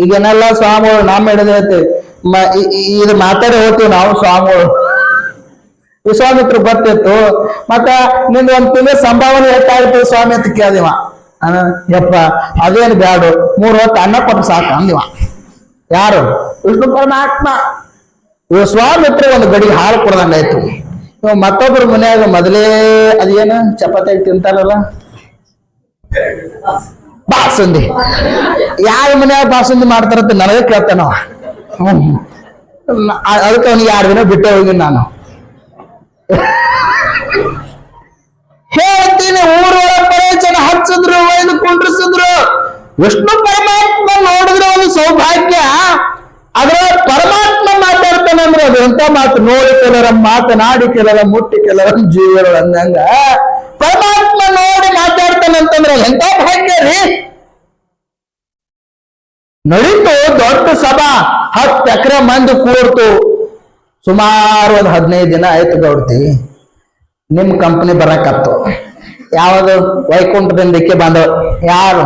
ಈಗೇನೆಲ್ಲ ಸ್ವಾಮಿಗಳು ನಮ್ಮ ಹಿಡಿದೈತಿ. ಇದು ಮಾತಾಡಿ ಹೋಗ್ತೀವಿ ನಾವು ಸ್ವಾಮಿಗಳು. ವಿಶ್ವಾಮಿತ್ರ ಗೊತ್ತಿತ್ತು. ಮತ್ತ ನಿಂದ ಒಂದ್ ತಿಂಗಳ ಸಂಭಾವನೆ ಹೆಚ್ಚಾಗ್ತದೆ ಸ್ವಾಮಿ ಅಂತ ಕೇಳಿವ. ಯಪ್ಪ ಅದೇನು ಬ್ಯಾಡು, 3 ಹೊತ್ತು ಅನ್ನ ಕೊಟ್ಟು ಸಾಕ ಅಂದಿವ. ಯಾರು? ವಿಷ್ಣು ಪರಮಾತ್ಮ. ವಿಶ್ವಾಮಿತ್ರ ಒಂದು ಗಡಿ ಹಾಲು ಕೊಡ್ದಂಗಾಯ್ತು. ಮತ್ತೊಬ್ರು ಮನ್ಯಾಗ ಮೊದಲೇ ಅದೇನು ಚಪಾತಿ ತಿಂತಾರಲ್ಲ, ಬಾಸುಂದಿ. ಯಾರ ಮನ್ಯಾಗ ಬಾಸುಂದಿ ಮಾಡ್ತಾರಂತ ನನಗೆ ಕೇಳ್ತಾನವ. ಅದಕ್ಕೆ ಅವ್ನಿಗೆ 2 ದಿನ ಬಿಟ್ಟೆ ಹೋಗಿ ನಾನು. ಹೇಳ್ತೀನಿ, ಊರೊಳ ಪರಿಚಯ ಹಚ್ಚಿದ್ರು, ಒಯ್ದು ಕುಂಡ್ರಿಸಿದ್ರು. ವಿಷ್ಣು ಪರಮಾತ್ಮ ನೋಡಿದ್ರೆ ಒಂದು ಸೌಭಾಗ್ಯ. ಆದ್ರೆ ಪರಮಾತ್ಮ ಮಾತಾಡ್ತಾನೆ ಅಂದ್ರೆ ಅದು ಎಂತ ಮಾತು. ನೋಡಿ ಕೆಲರ ಮಾತನಾಡಿ ಕೆಲರ ಮುಟ್ಟಿ ಕೆಲರ ಜೀವನ ಅಂದಂಗ ಪರಮಾತ್ಮ ನೋಡಿ ಮಾತಾಡ್ತಾನೆ ಅಂತಂದ್ರೆ ಎಂತ ಭಾಗ್ಯ ರೀ. ನಡೀತು ದೊಡ್ಡ ಸಭಾ, 10 ಎಕರೆ ಮಂದಿ ಕೂರ್ತು. ಸುಮಾರು ಒಂದು 15 ದಿನ ಆಯ್ತು ಗೌಡ್ತಿ. ನಿಮ್ ಕಂಪನಿ ಬರಕತ್ತು. ಯಾವುದು? ವೈಕುಂಠದಿಂದ ಇಕ್ಕೆ ಬಂದವ್. ಯಾರು?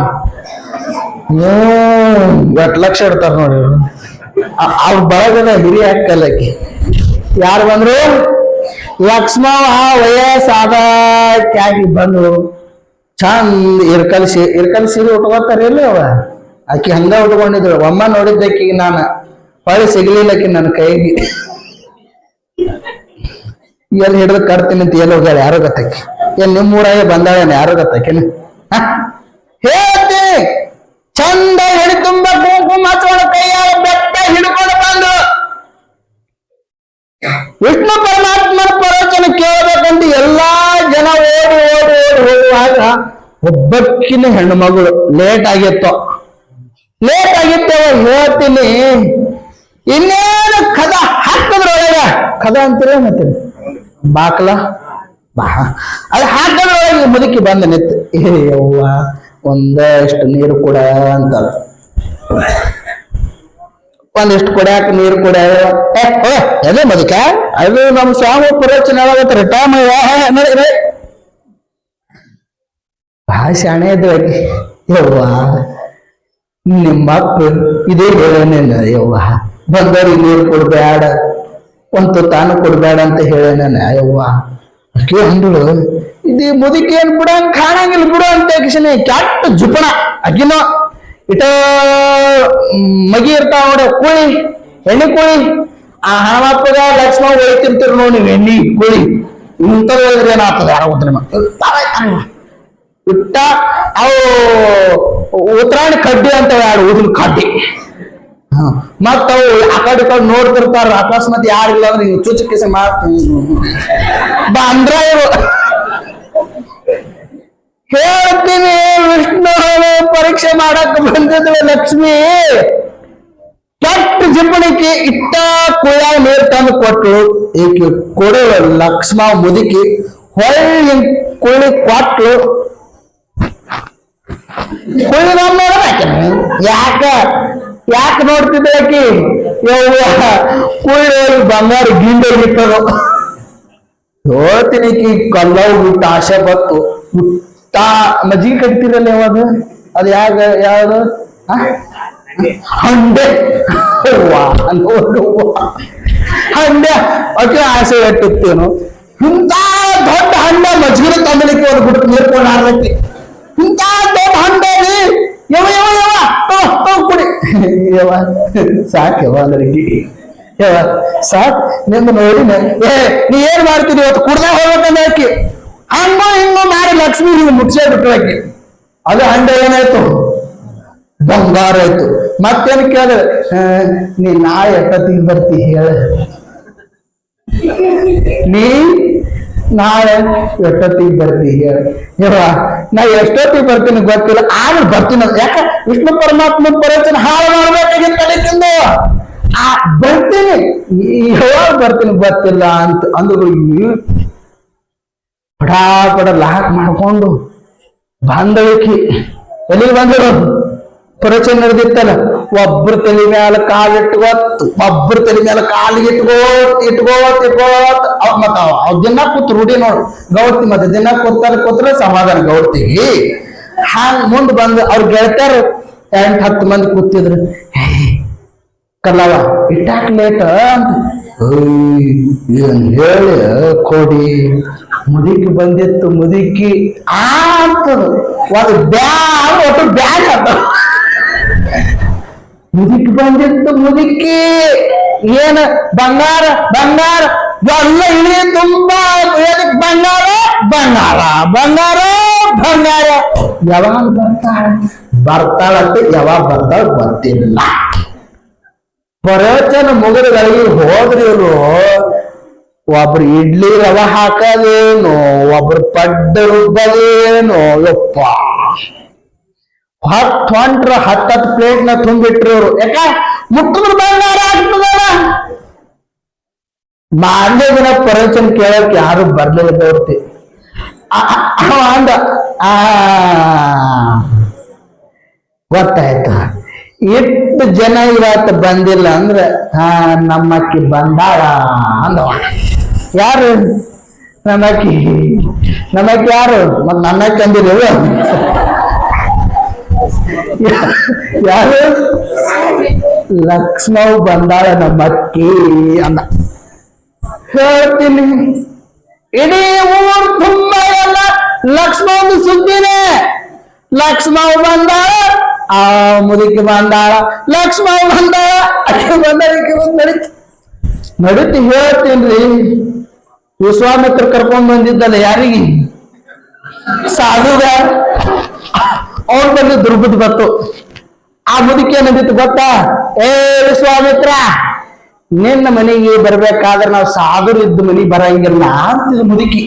8 ಲಕ್ಷ ಇಡ್ತಾರ ನೋಡಿ ಅವ್ರ ಬಳಗದ ಹಿರಿಯ ಅಕ್ಕಲಕ್ಕೆ. ಯಾರು ಬಂದ್ರು? ಲಕ್ಷ್ಮವ ವಯಸ್ಸಾದ ಕ್ಯಾಗಿ ಬಂದ್ರು. ಚಂದ ಇರ್ಕಲ್ ಸೀರೆ ಉಟ್ಕೋತಾರ ಇಲ್ಲ ಅವ. ಆಕಿ ಹಂಗ ಉಟ್ಕೊಂಡಿದ್ರು. ಒಮ್ಮ ನೋಡಿದ್ದಕ್ಕಿ ನಾನು ಹೊಳಿ ಸಿಗ್ಲಿಲ್ಲಕ್ಕಿ ನನ್ನ ಕೈಗೆ. ಎಲ್ಲಿ ಹಿಡಿದು ಕಟ್ತೀನಿ ಅಂತ ಎಲ್ಲಿ ಹೋಗ್ಯಾಳ ಯಾರೋ ಗೊತ್ತಕ್ಕೆ, ಏನ್ ನಿಮ್ಮೂರಾಗೆ ಬಂದಾಳೇನ ಯಾರೋ ಗೊತ್ತಕ್ಕೇನು? ಹೇಳ್ತೀನಿ ಚಂದ ಹಿಡಿ ತುಂಬ ಕುಂಕುಮ ಹಚ್ಚೋಣ ಕೈಯಾಗ ಬೆಟ್ಟ ಹಿಡ್ಕೊಂಡು ಬಂದು ವಿಷ್ಣು ಪರಮಾತ್ಮನ ಪ್ರವಚನ ಕೇಳಬೇಕಂತ ಎಲ್ಲಾ ಜನ ಓಡಿ ಓಡಿ ಓಡಿ ಹೋಗುವಾಗ ಒಬ್ಬಕ್ಕಿನ ಹೆಣ್ಣು ಮಗಳು ಲೇಟ್ ಆಗಿತ್ತು ಹೇಳ್ತೀನಿ. ಇನ್ನೇನು ಕದ ಹಾಕದ್ರೊಳಗ ಕದ ಅಂತೀರ ಮತ್ತೆ ಬಾಕ್ಲ ಬಾ ಅದು ಹಾಕದ್ರೊಳಗೆ ಮುದುಕಿ ಬಂದ ನಿತ್ತು. ಯವ್ವ ಒಂದಷ್ಟು ನೀರು ಕೊಡ ಅಂತ, ಒಂದಿಷ್ಟು ಕೊಡ್ಯಾಕ ನೀರು ಕೊಡ. ಎದೆ ಮುದುಕ ಅದು ನಮ್ಮ ಸ್ವಾಮಿ ಪ್ರವಚನ ಟೈಮ್ ಬಹಳ ಶಾಣೆ ಇದ್ವಾಗಿ. ಯವ್ವ ನಿಮ್ಮಪ್ಪ ಇದೇ ಹೇಳೇನೇನ, ಯವ್ವ ಬಂದವ್ರಿಗೆ ನೀರು ಕೊಡ್ಬೇಡ ಒಂದು ತಾನು ಕೊಡ್ಬೇಡ ಅಂತ ಹೇಳೇನೇನ. ಯವ್ವ ಅಕ್ಕಿ ಅಂದಳು ಇದು ಮುದುಕಿ ಏನ್ ಬಿಡಂಗ್ ಕಾಣಂಗಿಲ್ಲ ಬಿಡು ಅಂತ ಕಿಶನೆ ಕ್ಯಾಟ್ ಜುಪಣ ಅಕ್ಕಿನೋ ಇಟ ಮಗಿ ಇರ್ತಾವ ನೋಡ ಕುಳಿ ಎಣ್ಣೆ ಕುಳಿ. ಆ ಹಣಮಪ್ಪಗ ಲಕ್ಷ್ಮಣ ಒಯ್ತಿರ್ತೀರಿ ನೋಡಿ ನೀವು ಎಣ್ಣಿ ಕುಳಿ ಇಂಥದ್ದು ಹೇಳಿದ್ರೆ ಏನಾಗ್ತದೆ ಯಾರೋ ಇಟ್ಟ ಅವು ಉತ್ತರಾಯಣ ಕಡ್ಡಿ ಅಂತ ಯಾರು ಊದಿನ ಕಡ್ಡಿ. ಮತ್ತ ಅವು ಆ ಕಡೆ ಕಡೆ ನೋಡ್ತಿರ್ತಾರ, ಅಕಸ್ಮಾತ್ ಯಾರಿಲ್ಲ ಅಂದ್ರೆ ಹಿಂಗ್ ಚುಚ್ಚಕಿಸಿ ಅಂದ್ರ ಇವರು ಹೇಳ್ತೀನಿ. ವಿಷ್ಣು ಪರೀಕ್ಷೆ ಮಾಡಕ್ ಬಂದಿದ್ವಿ ಲಕ್ಷ್ಮಿ ಕೆಟ್ಟ ಜಿಪ್ಪಣಿಕೆ ಇಟ್ಟ ಕುಯ್ಯಾಗ ನೀರು ತಂದು ಕೊಟ್ಲು. ಈಕೆ ಕೊಡು ಲಕ್ಷ್ಮ ಮುದುಕಿ ಹೊಳ್ಳಿ ಕುಳಿ ಕೊಟ್ಲು. ಕುಳಿ ನೋಡ್ಬೇಕ ಯಾಕೆ ನೋಡ್ತಿದ್ದಕಿ ಯವ್ವ ಕುಳ್ಳಿ ಬಂಗಾರ ಗಿಂಡೋಗಿತ್ತದು. ಹೇಳ್ತೀನಿ ಕಿ ಕಲ್ಲವ್ ಬಿಟ್ಟು ಆಸೆ ಬತ್ತು ಮಜ್ಜಿಗೆ ಕಟ್ತಿರಲ್ಲ ಯಾವಾಗ ಅದು ಯಾವ್ದು ಹಂಡೆ ಹಂಡೆ ಅಕೆ ಆಸೆ ಇಟ್ಟಿರ್ತೇನು. ಇಂಥ ದೊಡ್ಡ ಹಂಡ ಮಜ್ಜಿಗೆ ತಂದಲಿಕ್ಕೆ ಒಂದು ಬಿಟ್ಟು ನೀರ್ಕೊಂಡು ಆಡ್ಬೇಕು. ಇಂಥ ದೊಡ್ಡ ಹಂಡಲಿ ಯವ ಯವ ಯವ ಕುಡಿ ಯವ ಸಾಕ್ಯವ ನನಗೆ ಯವ ಸಾಕ್ ನಿಂದು ನೋಡಿ ನೀ ಏನ್ ಮಾಡ್ತೀನಿ ಇವತ್ತು ಕುಡ್ದಾಗ ಹೋಗ್ಬೇಕಂದ ಆಕಿ ಹಂಗೋ ಹಿಂಗೋ ಮಾಡಿ ಲಕ್ಷ್ಮಿ ಹಿಂಗ್ ಮುಚ್ಚೇ ಬಿಟ್ಟು ಆಕಿ. ಅದು ಹಂಡ ಏನಾಯ್ತು ಬಂಗಾರ ಆಯ್ತು. ಮತ್ತೇನ್ ಕೇಳಿದ್ರೆ ನೀ ನಾಳೆ ಎಷ್ಟೊತ್ತಿಗೆ ಬರ್ತಿ ಹೇಳ, ನೀ ನಾಳೆ ಎಷ್ಟೊತ್ತಿಗೆ ಬರ್ತಿ ಹೇಳ. ಯವ್ವ ನಾ ಎಷ್ಟೊತ್ತಿಗೆ ಬರ್ತೀನಿ ಗೊತ್ತಿಲ್ಲ ಆದ್ರೆ ಬರ್ತೀನಿ. ಯಾಕ ವಿಷ್ಣು ಪರಮಾತ್ಮ ಪ್ರವಚನ ಹಾಳು ಮಾಡ್ಬೇಕಾಗಿತ್ತು ಕಲಿತಿಂದು ಬರ್ತೀನಿ ಯಾವಾಗ ಬರ್ತೀನಿ ಗೊತ್ತಿಲ್ಲ ಅಂತ ಅಂದ್ರು. ಪಡ ಲಾಕ್ ಮಾಡ್ಕೊಂಡು ಬಂದಳಿಕಿ ಎಲ್ಲಿಗೆ ಬಂದರು ಪ್ರವಚನ ನಡೆದಿತ್ತಲ್ಲ. ಒಬ್ರು ತಲೆ ಮ್ಯಾಲ ಕಾಲಿಟ್ಕೋತ್ ಒಬ್ರು ತಲೆ ಮ್ಯಾಲ ಕಾಲಿಗೆ ಇಟ್ಕೋತ್ ಮತ್ತ ಅವ್ ದಿನ ಕೂತ್ ರೂಢಿ ನೋಡು ಗೌಡ್ತಿ. ಮತ್ತೆ ದಿನ ಕೂತ್ರೆ ಸಮಾಧಾನ ಗೌಡ್ತಿಗಿ. ಹಾಂಗ್ ಮುಂದ್ ಬಂದು ಅವ್ರ ಗೆಳತಾರ 8-10 ಮಂದಿ ಕೂತಿದ್ರು. ಕಲ್ಲವ ಇಟ್ಟಾಕ ಲೇಟ್ ಅಂತ ಏನ್ ಹೇಳಿ ಕೊಡಿ ಮುದುಕಿ ಬಂದಿತ್ತು. ಮುದುಕಿ ಆಗ್ತದ ಒಂದು ಬ್ಯಾಗ್ ಒಟ್ಟು ಬ್ಯಾಗ್ ಆತ. ಮುದುಕಿ ಬಂದಿತ್ತು. ಮುದುಕಿ ಏನ ಬಂಗಾರ ಬಂಗಾರ ಎಲ್ಲ ಇಳಿ ತುಂಬಾ ಬಂಗಾರ ಬಂಗಾರ ಬಂಗಾರ ಬಂಗಾರ. ಯಾವಾಗ ಬರ್ತಾಳಂತೆ ಯಾವಾಗ ಬರ್ತಾಳ ಗೊತ್ತಿಲ್ಲ. ಪ್ರವಚನ ಮುಗಿದಗಳಿಗೆ ಹೋದ್ರಿ ಇವರು ಒಬ್ರು ಇಡ್ಲಿ ರವ ಹಾಕದೇನು, ಒಬ್ರು ಪಡ್ಡ ರುಬ್ಬದೇನು. ಯಪ್ಪ ಹೊಂಟ್ರ 10 ಪ್ಲೇಟ್ನ ತುಂಬಿಟ್ರಿ ಅವರು. ಯಾಕ ಮುಟ್ಟಿದ್ರು ಬಂಗಾರ ಆಗ್ತದಲ್ಲ. ಮಾರನೇ ದಿನ ಪ್ರವಚನ ಕೇಳಕ್ ಯಾರು ಬರ್ಲಿಲ್ಲ ಗೌಡ್ತಿ. ಅಂದ ಗೊತ್ತಾಯ್ತು ಎಷ್ಟು ಜನ ಇವತ್ತು ಬಂದಿಲ್ಲ ಅಂದ್ರೆ ನಮ್ಮಕ್ಕಿ ಬಂದಾಳ ಅಂದವ. ಯಾರು ನಮ್ಮಕ್ಕಿ ಯಾರು ಮತ್ ನನ್ನಕ್ಕಿ ಅಂದಿಲ್ಲ ಯಾರು ಲಕ್ಷ್ಮವ್ ಬಂದಾಳ ನಮ್ಮಕ್ಕಿ ಅಂದ. ಹೇಳ್ತೀನಿ ಇಡೀ ಊರು ತುಂಬಾ ಎಲ್ಲ ಲಕ್ಷ್ಮವ್ ಸುದ್ದಿನೇ. ಲಕ್ಷ್ಮವ್ ಬಂದಾಳ, ಆ ಮುದುಕಿ ಬಂದಾಳ, ಲಕ್ಷ್ಮವ್ ಬಂದಾಳ, ಅಕ್ಕಿ ಬಂದಾಳ, ನಡೀತಿ ಹೇಳ್ತೀನಿ. ವಿಶ್ವಾಮಿತ್ರ ಕರ್ಕೊಂಡ್ ಬಂದಿದ್ದಲ್ಲ ಯಾರಿಗೆ? ಸಾಧುಗ. ಅವ್ರ ಬಂದು ದುರ್ಬುದ್ಧಿ ಬತ್ತು. ಆ ಮುದುಕಿ ಏನಂದಿತ್ತು ಗೊತ್ತಾ? ಏ ವಿಶ್ವಾಮಿತ್ರ, ನಿನ್ನ ಮನೆಗೆ ಬರ್ಬೇಕಾದ್ರೆ ನಾವು ಸಾಧುರು ಇದ್ದು ಮನೆಗೆ ಬರಂಗಿಲ್ಲ ಅಂತಿದ್ ಮುದುಕಿ.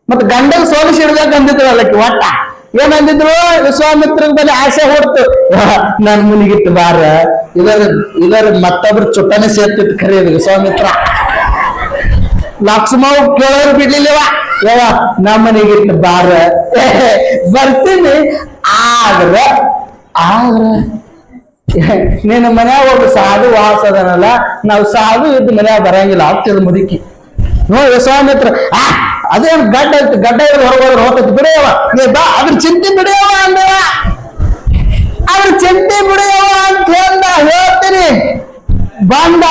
ಮತ್ ಗಂಡನ್ ಸೋಲಿಸಿ ಹಿಡ್ಬೇಕು ಅಂದಿದ್ರು ಅಲ್ಲಕ್ಕೆ ಒಟ್ಟ. ಏನಂದಿದ್ರು? ವಿಶ್ವಾಮಿತ್ರ ಬಲ್ಲಿ ಆಸೆ ಹೊಡ್ತು, ನನ್ ಮುನಿಗಿತ್ತು ಬಾರ, ಇದರ ಮತ್ತೊಬ್ರು ಚುಟ್ಟನೆ ಸೇರ್ತಿತ್ತು ಖರೀದು ವಿಶ್ವಾಮಿತ್ರ. ಲಕ್ಷ್ಮವ್ ಕೇಳೋರು ಬಿಡ್ಲಿಲ್ಲವ, ಯಾವ ನಮ್ಮ ಮನೆಗಿತ್ತು ಬಾರ, ಬರ್ತೀನಿ. ಆದ್ರ ನಿನ್ನ ಮನ್ಯಾಗ ಒಬ್ಬ ಸಾಧು ವಾಸದನಲ್ಲ, ನಾವು ಸಾಧು ಇದ್ದು ಮನ್ಯಾಗ ಬರಂಗಿಲ್ಲ ಆಗ್ತದ ಮುದುಕಿ. ನೋಡಿ ವಿಶ್ವಾಮಿತ್ರ, ಅದೇನ್ ಗಡ್ಡ ಐತಿ, ಗಡ್ಡ ಇದ್ರೆ ಹೊರಗೋದ್ರೆ ಹೋಗ್ತೈತಿ, ಬಿಡಿಯವ ಬಾ, ಅದ್ರ ಚಿಂತೆ ಬಿಡಿಯವ ಅಂದವ. ಅದ್ರ ಚಿಂತೆ ಬಿಡಿಯವ ಅಂತ ಹೇಳ್ತೀನಿ. ಬಂದ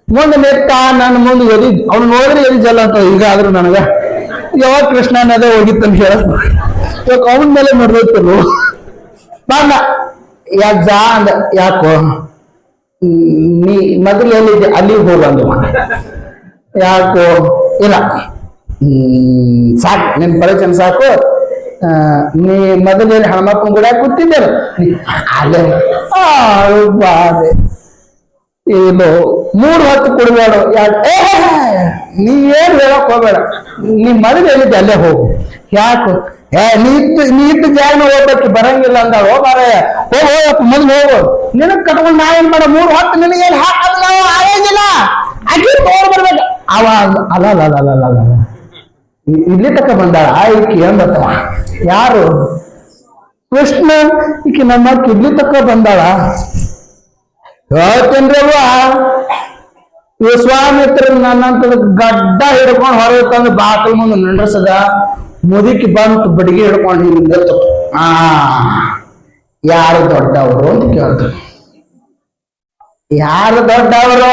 ಮುಂದೆ ನೆಟ್ಟ, ನನ್ನ ಮುಂದೆ ಎದಿ, ಅವ್ನು ನೋಡಿದ್ರೆ ಎದಿ ಜಲ್ಲ ಅಂತ. ಈಗ ಆದ್ರೂ ನನಗ ಯಾವಾಗ ಕೃಷ್ಣನದೇ ಹೋಗಿತ್ತಂತ ಹೇಳ, ಇವಾಗ ಅವನ ಮೇಲೆ ನಡೆದೈತರು. ಬಂದ, ಯಾಕ ಅಂದ. ಯಾಕೋ ನೀ ಮೊದಲು ಎಲ್ಲಿದ್ದೆ ಅಲ್ಲಿಗೆ ಹೋಗಂದು. ಯಾಕೋ? ಇಲ್ಲ, ಸಾಕು ನಿನ್ ಪರಿಚಯ ಸಾಕು. ನೀ ಮೊದಲೇನು ಹನುಮಪ್ಪನ ಗುಡಿಯಾಗ ಕೂತಿದ್ದೇನೆ ಅಲ್ಲೇ ಬಾದೆ. ಏನು 3 ಹೊತ್ತು ಕೊಡ್ಬೇಡ. ನೀ ಏನ್ ಹೇಳಕ್ ಹೋಗ್ಬೇಡ, ನೀ ಮೊದಲು ಎಲ್ಲಿದ್ದೆ ಅಲ್ಲೇ ಹೋಗು. ಯಾಕು? ನೀ ಇಟ್ಟು ಜಾಗ ಹೋಗ್ಬೇಕು, ಬರಂಗಿಲ್ಲ ಅಂದ. ಹೋಗಾರಯ್ಯ, ಹೋಗಪ್ಪ ಮೊದ್ಲು ಹೋಗು. ನಿನಗ್ ಕಟ್ಕೊಂಡು ನಾ ಏನ್ ಮಾಡ? 3 ಹೊತ್ತು ನಿನಗೇನ್ ಹಾಕದ್ ನಾವು ಆಗಂಗಿಲ್ಲ, ಅಕ್ಕಿ ತಗೊಂಡ್ ಬರ್ಬೇಕು. ಅವ ಅಲ್ಲ ಇಲ್ಲಿ ತಕ್ಕ ಬಂದಾಳ ಈಕಿ ಅಂದತ್ತವ. ಯಾರು? ಕೃಷ್ಣ. ಈಕಿ ನಮ್ಮ ಇಲ್ಲಿ ತಕ್ಕ ಬಂದಾಳ. ಹೇಳ್ತೇನ್ರವ್ವ, ವಿಶ್ವಾಮಿತ್ರ ನನ್ನಂತ ಗಡ್ಡ ಹಿಡ್ಕೊಂಡು ಹೊರಗೆ ತಂದು ಬಾಕಲ್ ಮುಂದೆ ನಿಂಡ್ರಸದ. ಮುದುಕಿ ಬಂತು ಬಡಿಗೆ ಹಿಡ್ಕೊಂಡು ಹಿಂಗ. ಯಾರು ದೊಡ್ಡವರು ಅಂತ ಕೇಳ್ತಾರೆ. ಯಾರು ದೊಡ್ಡವರು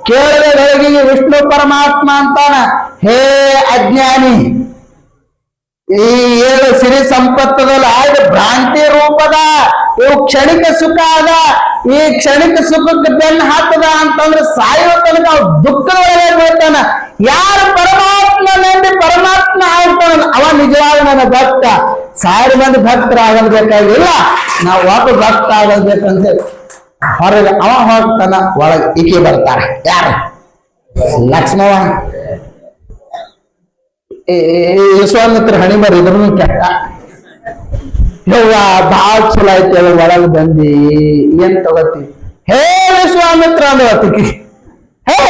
ಕೇಳಿದ ಬೆಳಗಿಗೆ ವಿಷ್ಣು ಪರಮಾತ್ಮ ಅಂತಾನ, ಹೇ ಅಜ್ಞಾನಿ, ಈ 7 ಸಿರಿ ಸಂಪತ್ತದಲ್ಲ ಇದು ಭ್ರಾಂತಿ ರೂಪದ, ಇವು ಕ್ಷಣಿಕ ಸುಖ ಅದ. ಈ ಕ್ಷಣಿಕ ಸುಖಕ್ಕೆ ಬೆನ್ನು ಹಾಕದ ಅಂತಂದ್ರೆ ಸಾಯುವ ತನಕ ಅವ್ ದುಃಖದೊಳಗೆ ಬೀಳ್ತಾನ. ಯಾರು ಪರಮಾತ್ಮ ನಂಬಿ ಪರಮಾತ್ಮ ಆಗ್ತಾನ ಅವ ನಿಜವಾಗಿ ನನ್ನ ಭಕ್ತ. 1000 ಮಂದಿ ಭಕ್ತರಾಗಬೇಕಾಗಿಲ್ಲ, ನಾವು ಒಬ್ಬ ಭಕ್ತ ಆಗಬೇಕಂತ ಹೊರಗೆ ಅವ ಹೋಗ್ತಾನ, ಒಳಗೆ ಈಕೆ ಬರ್ತಾರ. ಯಾರು? ಲಕ್ಷ್ಮವ. ವಿಶ್ವಾಮಿತ್ರ ಹಣಿ ಬರಿದ್ರು ಕೆಟ್ಟ. ಯವ್ವ ಬಾಳ ಚಲೋ ಐತಿ, ಒಳಗೆ ಬಂದಿ ಏನ್ ತಗೋತಿ? ಹೇ ವಿಶ್ವಾಮಿತ್ರ ಅಂದವತ್ತಿಕಿ, ಹೇ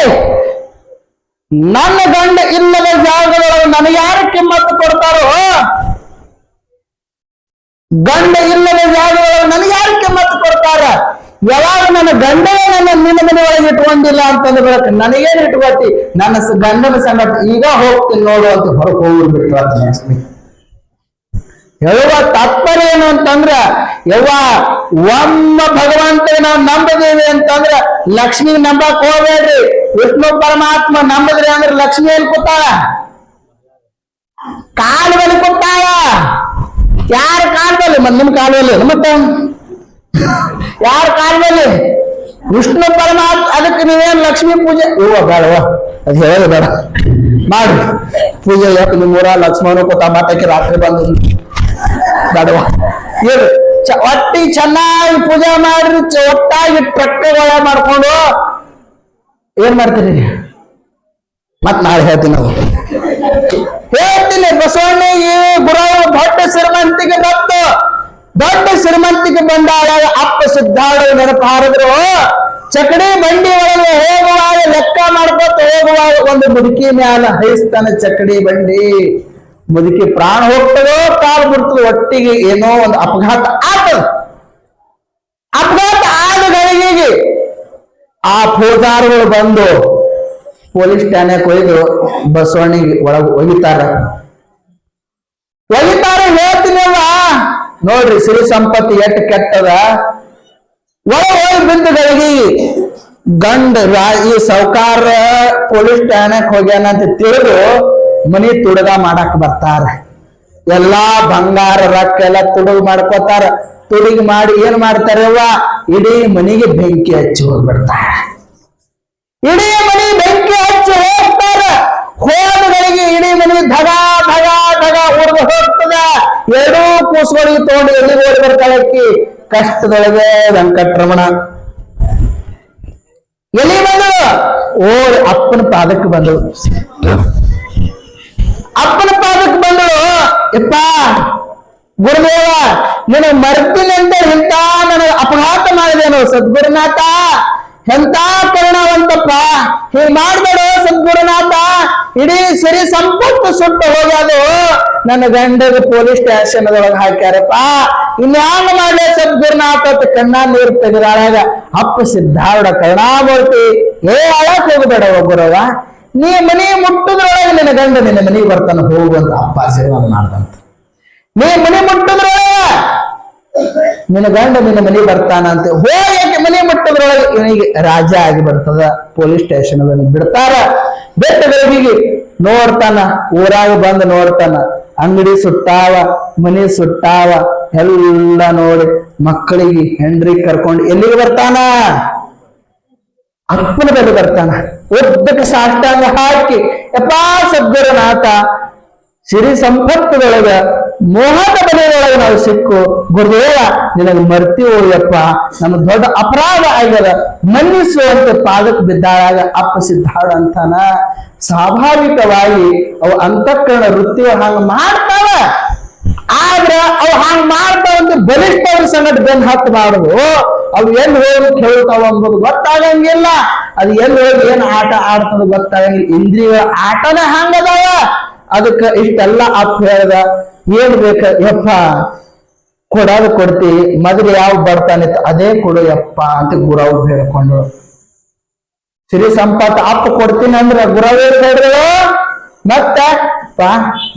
ನನ್ನ ಗಂಡ ಇಲ್ಲದ ಜಾಗದೊಳಗೆ ನನಗೆ ಯಾರು ಕಿಮ್ಮತ್ತು ಕೊಡ್ತಾರೋ? ಗಂಡ ಇಲ್ಲದ ಜಾಗದೊಳಗೆ ನನಗೆ ಯಾರು ಕಿಮ್ಮತ್ತು ಕೊಡ್ತಾರ? ಯಾವಾಗ ನನ್ನ ಗಂಡನೇ ನಿನ್ನ ಮನೆ ಒಳಗೆ ಇಟ್ಕೊಂಡಿಲ್ಲ ಅಂತಂದ್ರೆ ಬರತ್ತೆ, ನನಗೇನು ಇಟ್ಕೊತಿ? ನನ್ನ ಗಂಡನ ಸಂಗಟ ಈಗ ಹೋಗ್ತೀನಿ ನೋಡು ಅಂತ ಹೊರಗೆ ಹೋಗ್ಬಿಟ್ಟು ಹೇಳುವ ತಾತ್ಪರ್ಯ ಏನು ಅಂತಂದ್ರ, ಯವ್ವ ಒಮ್ಮ ಭಗವಂತಗೆ ನಾವು ನಂಬದೇವಿ ಅಂತಂದ್ರ ಲಕ್ಷ್ಮಿ ನಂಬಕ್ ಹೋಗ್ಬೇಡ್ರಿ. ವಿಷ್ಣು ಪರಮಾತ್ಮ ನಂಬದ್ರಿ ಅಂದ್ರೆ ಲಕ್ಷ್ಮಿ ಎಲ್ಲಿ ಕೂತಾಳ? ಕಾಲು ಬಲಿ ಕೂತಾಳ. ಯಾರ ಕಾಲದಲ್ಲಿ? ನಿಮ್ ಕಾಲದಲ್ಲಿ ಮತ್ತೆ ಯಾರ ಕಾಲದಲ್ಲಿ? ವಿಷ್ಣು ಪರಮಾತ್ಮ. ಅದಕ್ಕೆ ನೀವೇನ್ ಲಕ್ಷ್ಮೀ ಪೂಜೆ ಬೇಡವ, ಅದು ಹೇಳೋದು ಬೇಡ, ಮಾಡಿ ಪೂಜೆ. ಯಾಕೆ ನಿಮ್ಮೂರ ಲಕ್ಷ್ಮಣ ಕೂತ ಮಾತಕ್ಕೆ ರಾತ್ರಿ ಬಂದು ಬೇಡವ. ಏನು ಒಟ್ಟಿ ಚೆನ್ನಾಗಿ ಪೂಜೆ ಮಾಡ್ರಿ, ಒಟ್ಟಾಗಿ ಟ್ರಕ್ಗಳ ಮಾಡ್ಕೊಂಡು ಏನ್ ಮಾಡ್ತೀರಿ? ಮತ್ ನಾಳೆ ಹೇಳ್ತೀನಿ, ನಾವು ಹೇಳ್ತೀನಿ. ಬಸವಣ್ಣಿಗೆ ಗುರುವು ದೊಡ್ಡ ಶ್ರೀಮಂತಿಗೆ ಬಂತು. ದೊಡ್ಡ ಶ್ರೀಮಂತಿಗೆ ಬಂದಾಳ. ಅಪ್ಪ ಸಿದ್ಧಾಳು ನೆನಪಾರಿದ್ರು. ಚಕಡಿ ಬಂಡಿ ಒಳಗೆ ಹೋಗುವಾಗ ಲೆಕ್ಕ ಮಾಡ್ಕೊತ ಹೋಗುವಾಗ ಒಂದು ಮುದುಕಿ ಮ್ಯಾಲ ಹೈಸ್ತಾನೆ ಚಕಡಿ ಬಂಡಿ. ಮುದುಕಿ ಪ್ರಾಣ ಹೋಗ್ತದೋ ಕಾಲು ಬಿಡ್ತದೋ, ಒಟ್ಟಿಗೆ ಏನೋ ಒಂದು ಅಪಘಾತ ಆಗ್ತದ. ಅಪಘಾತ ಆದ ಗಳಿಗೆಗೆ ಆ ಪೂಜಾರಿಗಳು ಬಂದು ಪೊಲೀಸ್ ಠಾಣೆಗೆ ಒಯ್ದು ಬಸವಣ್ಣಿಗೆ ಒಳಗೆ ಒಗಿತಾರ. ಹೇಳ್ತೀನಲ್ಲ, ನೋಡ್ರಿ ಸಿರಿ ಸಂಪತ್ತಿ ಎಟ್ಟು ಕೆಟ್ಟದ. ಹೋಗಿ ಬಿದ್ದುಗಳಿಗೆ ಗಂಡ ಈ ಸೌಕಾರ ಪೊಲೀಸ್ ಠಾಣೆಗೆ ಹೋಗ್ಯಾನ ಅಂತ ತಿಳಿದು ಮನಿ ತುಡುಗ ಮಾಡಕ್ ಬರ್ತಾರ. ಎಲ್ಲಾ ಬಂಗಾರ ರೊಕ್ಕ ಎಲ್ಲ ತುಡುಗು ಮಾಡ್ಕೋತಾರ. ತುಡುಗಿ ಮಾಡಿ ಏನ್ ಮಾಡ್ತಾರವ್ವ? ಇಡೀ ಮನಿಗೆ ಬೆಂಕಿ ಹಚ್ಚಿ ಹೋಗ್ಬಿಡ್ತಾರ. ಇಡೀ ಮನಿ ಬೆಂಕಿ ಹಚ್ಚಿ ಹೋಗ್ತಾರ. ಹೋದಗಳಿಗೆ ಇಡೀ ಮನಿ ಧಗ ಧಗ ಧಗ ಹೊಡೆದು ಹೋಗ್ತದ. ಎರಡೂ ಕೂಸುಗಳಿಗೆ ತಗೊಂಡು ಎಲ್ಲಿಗೆ ಓಡಿ ಬರ್ತಾಳಕ್ಕಿ? ಕಷ್ಟದೊಳಗೆ ವೆಂಕಟರಮಣ ಎಲ್ಲಿ ಬಂದಳು? ಓಡಿ ಅಪ್ಪನ ಪಾದಕ್ಕೆ ಬಂದಳು. ಅಪ್ಪನ ಪಾದಕ್ಕೆ ಬಂದಳು. ಯಪ್ಪ ಗುರುದೇವ, ನೀನು ಮರ್ತೀನಿ ಅಂತ ಇಂತ ನನಗೆ ಅಪಘಾತ ಮಾಡಿದೇನು ಸದ್ಗುರುನಾಥ, ಎಂತ ಕರುಣಾವಂತಪ್ಪ, ಹೀಗ್ ಮಾಡ್ಬೇಡ ಸದ್ಗುರುನಾಥ. ಇಡೀ ಸಿರಿ ಸಂಪತ್ತು ಸುಟ್ಟು ಹೋಗ್ಯದು. ನನ್ನ ಗಂಡಗೆ ಪೊಲೀಸ್ ಸ್ಟೇಷನ್ ಒಳಗೆ ಹಾಕ್ಯಾರಪ್ಪ. ಇನ್ಯಾಂಗ ಮಾಡ್ಲೆ ಸದ್ಗುರುನಾಥ ಅಂತ ಕಣ್ಣ ನೀರು ತೆಗೆದಾಳಾಗ ಅಪ್ಪ ಸಿದ್ಧಾರೂಢ ಕರುಣಾಮೂರ್ತಿ, ಅಳಕ್ ಹೋಗ್ಬೇಡ ಗುರವ, ನೀ ಮನಿ ಮುಟ್ಟದ್ರೊಳಗೆ ನಿನ್ನ ಗಂಡ ನಿನ್ನ ಮನೆಗೆ ಬರ್ತಾನೆ, ಹೋಗುವಂತ ಅಪ್ಪ ಆಶೀರ್ವಾದ ಮಾಡ್ದಂತ. ನೀ ಮನಿ ಮುಟ್ಟದ್ರೊಳಗ ನಿನ್ನ ಗಂಡ ನಿನ್ನ ಮನೆ ಬರ್ತಾನಂತ. ಹೋಗಿ ಮನೆ ಮುಟ್ಟದ್ರೊಳಗೆ ಇವನಿಗೆ ರಾಜ ಆಗಿ ಬರ್ತದ. ಪೊಲೀಸ್ ಸ್ಟೇಷನ್ ಬಿಡ್ತಾರ. ಬೆಟ್ಟ ಗರ್ಭಿಗೆ ನೋಡ್ತಾನ, ಊರಾಗ ಬಂದು ನೋಡ್ತಾನ, ಅಂಗಡಿ ಸುಟ್ಟಾವ, ಮನಿ ಸುಟ್ಟಾವ, ಎಲ್ಲ ನೋಡಿ ಮಕ್ಕಳಿಗೆ ಹೆಂಡ್ರಿಗೆ ಕರ್ಕೊಂಡು ಎಲ್ಲಿಗೆ ಬರ್ತಾನ? ಅಪ್ಪನ ಬಳಿ ಬರ್ತಾನ. ಒದ್ದಕ್ಕೆ ಸಾಷ್ಟಾಂಗ ಹಾಕಿ, ಯಪ್ಪಾ ಸದ್ಗುರುನಾಥ, ಸಿರಿ ಸಂಪತ್ತುದೊಳಗ ಮೋಹದ ಬಲೆಯೊಳಗೆ ನಾವು ಸಿಕ್ಕು, ಗುರುದೇವ ನಿನಗೆ ಮರ್ತೀವೋಯಪ್ಪ, ನಮ್ಮ ದೊಡ್ಡ ಅಪರಾಧ ಆಗ್ಯದ, ಮನ್ನಿಸುವಂತೆ ಪಾದಕ್ಕೆ ಬಿದ್ದಾಳಾಗ ಅಪ್ಪ ಸಿದ್ಧಾರೂಢ ಅಂತಾನ. ಸ್ವಾಭಾವಿಕವಾಗಿ ಅವು ಅಂತಃಕರಣ ವೃತ್ತಿಗಳು ಹಂಗ ಮಾಡ್ತಾವ. ಆದ್ರ ಅವು ಹಂಗ ಮಾಡ್ತಾವಂತ ಬಲಿಷ್ಠವ್ರ ಸಂಗಟ ಬೆನ್ ಹತ್ತು ಮಾಡುದು. ಅವು ಎಲ್ಲಿ ಹೋಗಿ ಕೇಳ್ತಾವ ಅಂಬುದು ಗೊತ್ತಾಗಂಗಿಲ್ಲ. ಅದು ಎಲ್ಲಿ ಹೋಗಿ ಏನ್ ಆಟ ಆಡ್ತದ ಗೊತ್ತಾಗಂಗಿಲ್ಲ. ಇಂದ್ರಿಯ ಆಟನ ಹಂಗದಾವ. ಅದಕ್ಕೆ ಇಷ್ಟೆಲ್ಲ ಅಪ್ಪ ಹೇಳ್ದ, ಏನ್ ಬೇಕ ಯಪ್ಪ ಕೊಡೋದು ಕೊಡ್ತಿ, ಮೊದಲು ಯಾವ ಬರ್ತಾನಿತ್ತು ಅದೇ ಕೊಡು ಯಪ್ಪ ಅಂತ ಗುರವ್ ಹೇಳ್ಕೊಂಡ್ರು. ಸಿರಿ ಸಂಪತ್ತು ಅಪ್ಪ ಕೊಡ್ತೀನಿ ಅಂದ್ರ ಗುರವ್ ಹೇಳಿದ್ರು. ಮತ್ತ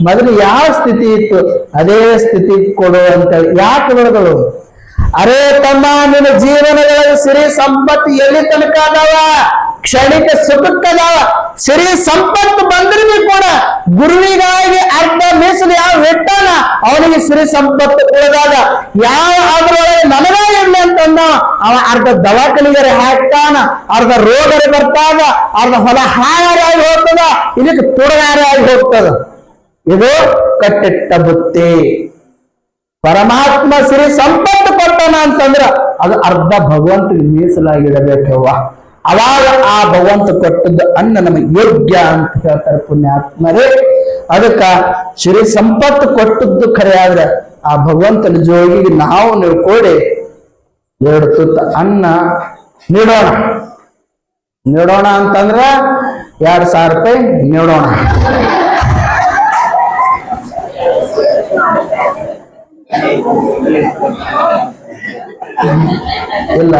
ಮೊದಲು ಯಾವ ಸ್ಥಿತಿ ಇತ್ತು ಅದೇ ಸ್ಥಿತಿ ಕೊಡು ಅಂತ ಯಾಕೆ ಹೇಳಿದಳು? ಅರೇ ತಮ್ಮ, ನಿನ್ನ ಜೀವನದೊಳಗೆ ಸಿರಿ ಸಂಪತ್ತು ಎಲ್ಲಿ ತನಕ ಅದಾವ? ಕ್ಷಣಿಕ ಸುಖಕ್ಕದಾವ. ಸಿರಿ ಸಂಪತ್ತು ಬಂದ್ರೂ ಕೂಡ ಗುರುವಿಗಾಗಿ ಅರ್ಧ ಮೀಸಲು ಯಾವ ಇಟ್ಟಾನ ಅವನಿಗೆ ಸಿರಿ ಸಂಪತ್ತು ಉಳಿದಾಗ ಯಾವ ಅದ್ರೊಳಗೆ ನನಗ ಇರ್ಲಿ ಅಂತಂದ ಅವ ಅರ್ಧ ದವಾಖಾನಿಗರೆ ಹಾಕ್ತಾನ, ಅರ್ಧ ರೋಗರೆ ಬರ್ತಾನ, ಅರ್ಧ ಹೊಲ ಹಾಳಾರಿ ಆಗಿ ಹೋಗ್ತದ, ಇದಕ್ಕೆ ತುಡಗಾರಿ ಆಗಿ ಹೋಗ್ತದ. ಇದು ಕಟ್ಟಿಟ್ಟ ಬುತ್ತಿ. ಪರಮಾತ್ಮ ಸಿರಿ ಸಂಪತ್ತು ಕೊಟ್ಟಾನ ಅಂತಂದ್ರ ಅದು ಅರ್ಧ ಭಗವಂತನಿಗೆ ಮೀಸಲಾಗಿಡಬೇಕವ್ವ. ಅವಾಗ ಆ ಭಗವಂತ ಕೊಟ್ಟದ್ದು ಅನ್ನ ನಮಗೆ ಯೋಗ್ಯ ಅಂತ ಹೇಳ್ತಾರೆ ಪುಣ್ಯಾತ್ಮರೇ. ಅದಕ್ಕ ಸಿರಿ ಸಂಪತ್ತು ಕೊಟ್ಟದ್ದು ಖರೆ ಆದ್ರೆ ಆ ಭಗವಂತನ ಜೋಗಿಗೆ ನಾವು ನೀವು ಕೂಡಿ 2 ತುತ್ತು ಅನ್ನ ನೀಡೋಣ ಅಂತಂದ್ರ 2,000 ರೂಪಾಯಿ ನೀಡೋಣ. ಇಲ್ಲ